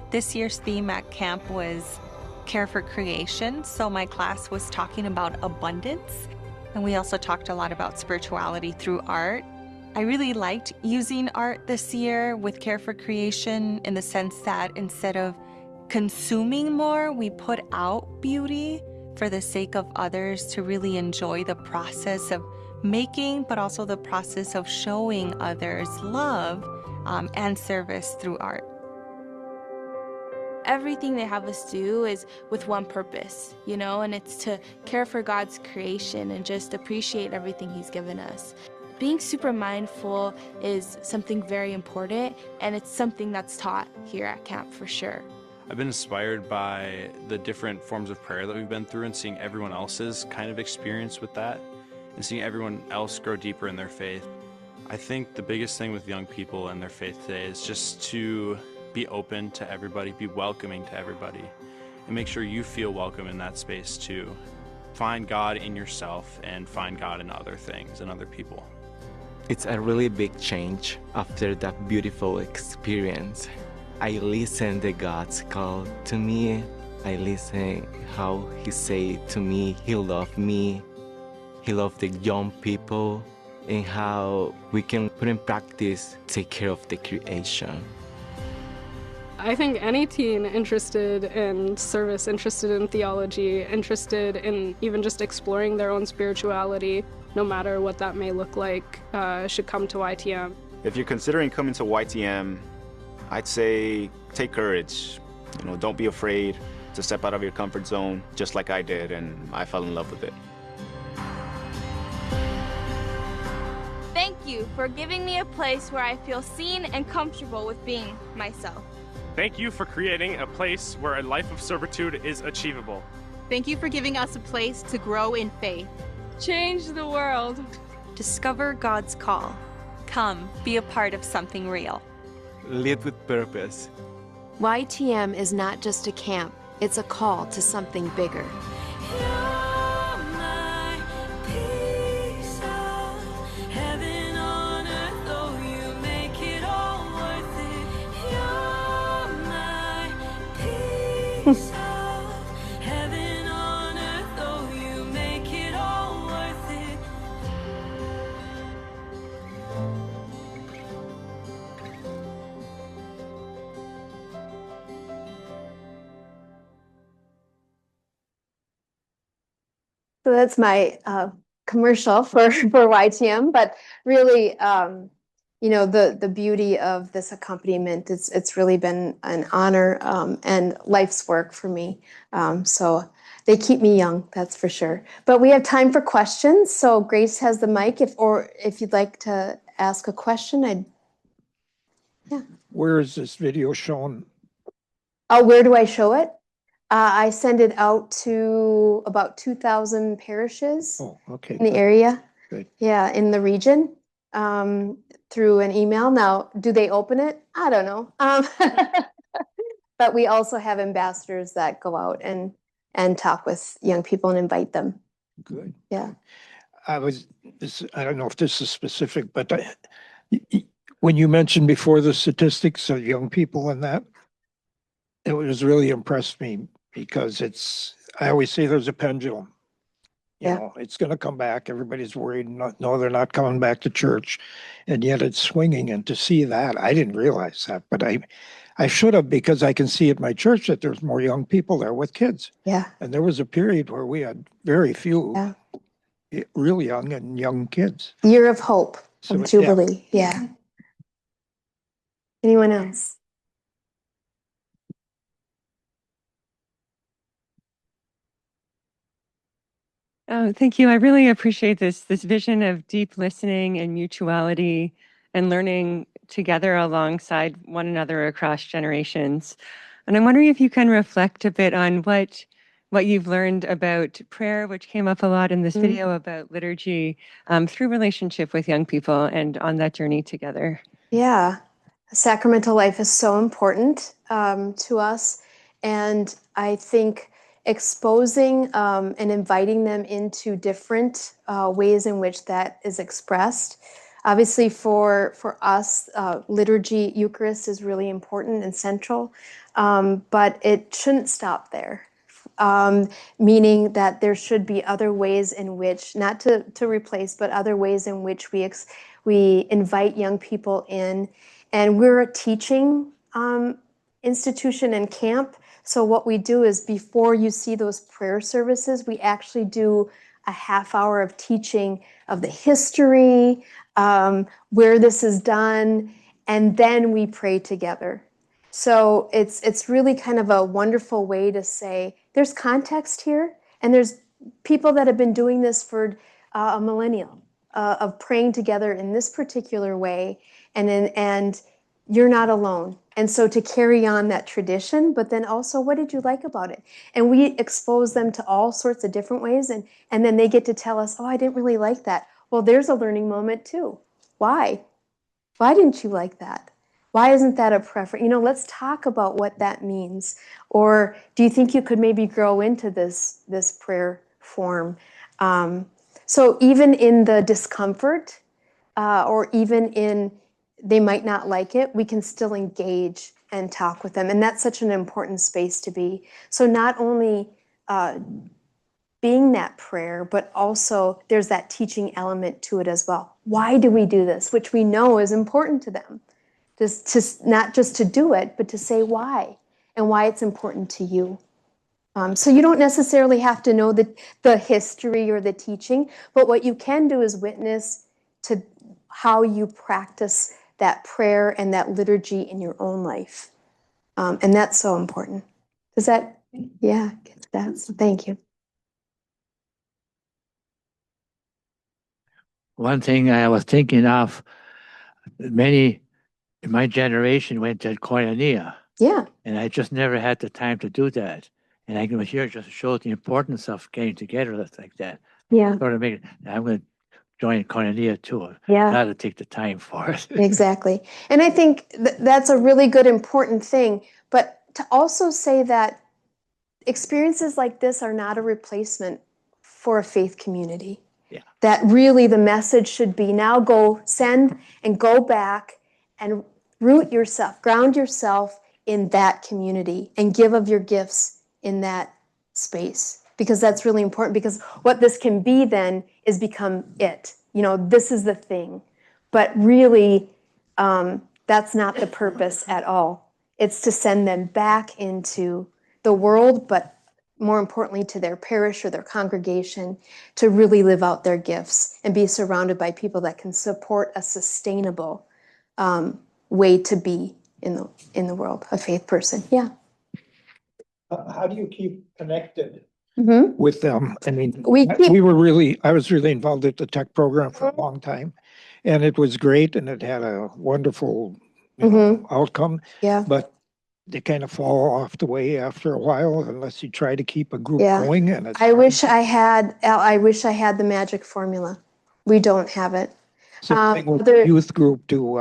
This year's theme at camp was care for creation. So my class was talking about abundance. And we also talked a lot about spirituality through art. I really liked using art this year with care for creation in the sense that instead of consuming more, we put out beauty for the sake of others to really enjoy the process of making, but also the process of showing others love and service through art. Everything they have us do is with one purpose, you know, and it's to care for God's creation and just appreciate everything He's given us. Being super mindful is something very important, and it's something that's taught here at camp for sure. I've been inspired by the different forms of prayer that we've been through and seeing everyone else's kind of experience with that and seeing everyone else grow deeper in their faith. I think the biggest thing with young people and their faith today is just to be open to everybody, be welcoming to everybody, and make sure you feel welcome in that space too. Find God in yourself and find God in other things and other people. It's a really big change after that beautiful experience. I listen to God's call to me. I listen how He say to me, He loved me. He loved the young people, and how we can put in practice, take care of the creation. I think any teen interested in service, interested in theology, interested in even just exploring their own spirituality, no matter what that may look like, should come to YTM. If you're considering coming to YTM, I'd say take courage. You know, don't be afraid to step out of your comfort zone, just like I did, and I fell in love with it. Thank you for giving me a place where I feel seen and comfortable with being myself. Thank you for creating a place where a life of servitude is achievable. Thank you for giving us a place to grow in faith. Change the world. Discover God's call. Come, be a part of something real. Live with purpose. YTM is not just a camp, it's a call to something bigger. So that's my commercial for YTM, but really, you know, the beauty of this accompaniment, it's really been an honor and life's work for me. So they keep me young, that's for sure. But we have time for questions. So Grace has the mic, if you'd like to ask a question, yeah. Where is this video shown? Oh, where do I show it? I send it out to about 2,000 parishes in the area. Good. Yeah, in the region, through an email. Now, do they open it? I don't know. But we also have ambassadors that go out and talk with young people and invite them. Good. Yeah. I don't know if this is specific, but when you mentioned before the statistics of young people and that, it was really impressed me because I always say there's a pendulum. You know, it's going to come back. Everybody's worried. No, they're not coming back to church. And yet it's swinging. And to see that, I didn't realize that, but I should have, because I can see at my church that there's more young people there with kids. Yeah. And there was a period where we had very few real young and young kids. Year of hope, of Jubilee. Yeah. Anyone else? Oh, thank you. I really appreciate this vision of deep listening and mutuality and learning together alongside one another across generations. And I'm wondering if you can reflect a bit on what you've learned about prayer, which came up a lot in this video, about liturgy, through relationship with young people and on that journey together. Yeah. Sacramental life is so important to us. And I think exposing and inviting them into different ways in which that is expressed. Obviously for us, liturgy, Eucharist is really important and central, but it shouldn't stop there meaning that there should be other ways in which, not to replace, but other ways in which we invite young people in. And we're a teaching institution and camp. So what we do is before you see those prayer services, we actually do a half hour of teaching of the history, where this is done, and then we pray together. So it's really kind of a wonderful way to say there's context here, and there's people that have been doing this for a millennium of praying together in this particular way, and you're not alone. And so to carry on that tradition, but then also, what did you like about it? And we expose them to all sorts of different ways, and then they get to tell us, oh, I didn't really like that. Well, there's a learning moment too. Why? Why didn't you like that? Why isn't that a preference? Let's talk about what that means. Or do you think you could maybe grow into this prayer form? So even in the discomfort, or even in they might not like it, we can still engage and talk with them. And that's such an important space to be. So not only being that prayer, but also there's that teaching element to it as well. Why do we do this? Which we know is important to them. Not just to do it, but to say why, and why it's important to you. So you don't necessarily have to know the history or the teaching, but what you can do is witness to how you practice that prayer and that liturgy in your own life. And that's so important. Does that, yeah, thank you. One thing I was thinking of, many in my generation went to koinonia. Yeah. And I just never had the time to do that. And I was here just to show the importance of getting together like that. Yeah. Sort of make it, I'm going to join koinonia too. Yeah. Got to take the time for it. Exactly. And I think that's a really good, important thing. But to also say that experiences like this are not a replacement for a faith community. Yeah. That really the message should be now go send and go back and root yourself, ground yourself in that community and give of your gifts in that space. Because that's really important, because what this can be then is become it. This is the thing. But really, that's not the purpose at all. It's to send them back into the world, but more importantly to their parish or their congregation, to really live out their gifts and be surrounded by people that can support a sustainable way to be in the world, a faith person. Yeah. How do you keep connected Mm-hmm. with them? I mean, I was really involved at the tech program for a long time, and it was great, and it had a wonderful outcome. Yeah. But they kind of fall off the way after a while unless you try to keep a group going. And I wish I had the magic formula. We don't have it. The youth group do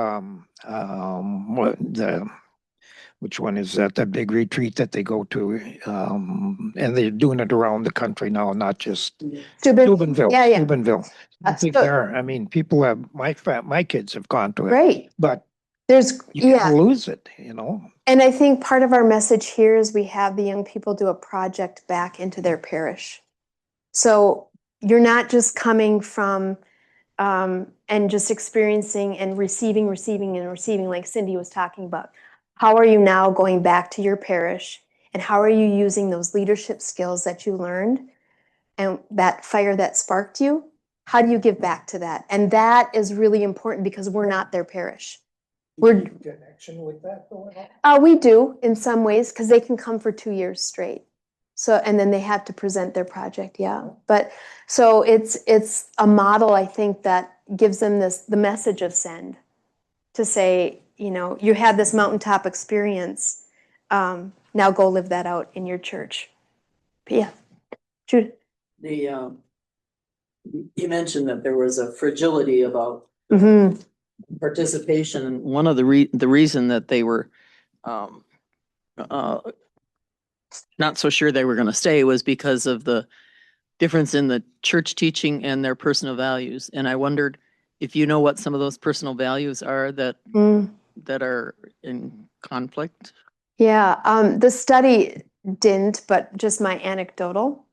which one is that? The big retreat that they go to, and they're doing it around the country now, not just Steubenville. Yeah, yeah. Steubenville. I think I mean, people have my kids have gone to it. Right. But you can't lose it, And I think part of our message here is we have the young people do a project back into their parish. So you're not just coming from and just experiencing and receiving like Cindy was talking about. How are you now going back to your parish, and how are you using those leadership skills that you learned and that fire that sparked you? How do you give back to that? And that is really important because we're not their parish. We're connection with that going on? We do in some ways, because they can come for 2 years straight. So, and then they have to present their project. Yeah. But so it's a model, I think, that gives them the message of send, to say, you had this mountaintop experience. Now go live that out in your church. But yeah. Jude. You mentioned that there was a fragility about participation. And one of the reason that they were not so sure they were going to stay was because of the difference in the church teaching and their personal values. And I wondered if you know what some of those personal values are that are in conflict. Yeah, the study didn't, but just my anecdotal.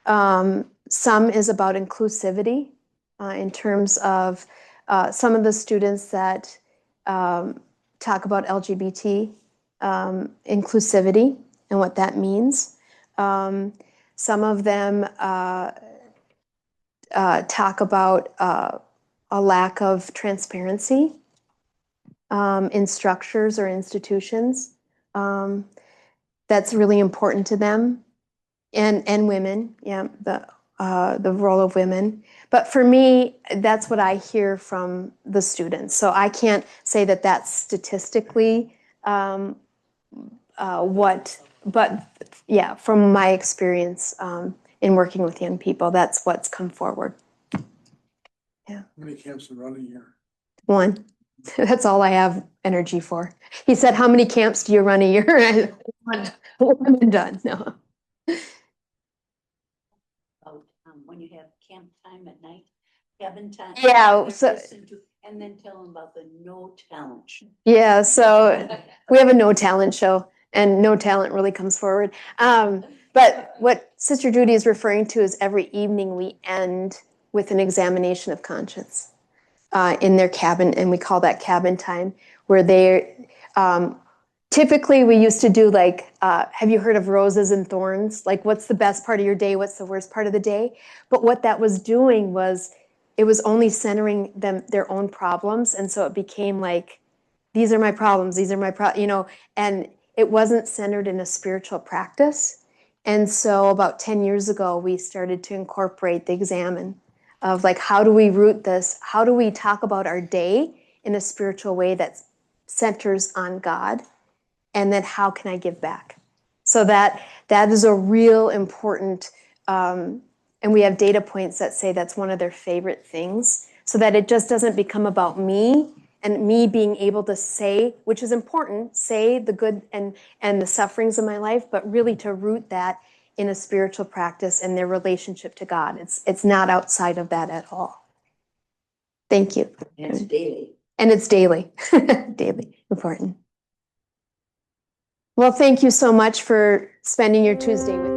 Some is about inclusivity in terms of some of the students that talk about LGBT inclusivity and what that means. Some of them talk about a lack of transparency in structures or institutions. That's really important to them, and women, yeah, the role of women. But for me, that's what I hear from the students. So I can't say that that's statistically but yeah, from my experience in working with young people, that's what's come forward. Yeah. How many camps are running here? One. That's all I have energy for. He said, "How many camps do you run a year?" I'm done. No. When you have camp time at night, cabin time. Yeah, so and then tell them about the no talent show. yeah, so we have a no talent show, and no talent really comes forward. But what Sister Judy is referring to is every evening we end with an examination of conscience in their cabin, and we call that cabin time, where they typically we used to do like, have you heard of roses and thorns? Like, what's the best part of your day? What's the worst part of the day? But what that was doing was it was only centering their own problems. And so it became like, these are my problems, these are my and it wasn't centered in a spiritual practice. And so about 10 years ago, we started to incorporate the examine of like, how do we root this? How do we talk about our day in a spiritual way that centers on God? And then how can I give back? So that is a real important, and we have data points that say that's one of their favorite things, so that it just doesn't become about me and me being able to say, which is important, say the good and the sufferings of my life, but really to root that in a spiritual practice and their relationship to God. It's not outside of that at all. Thank you. And it's daily. And it's daily, daily, important. Well, thank you so much for spending your Tuesday with me.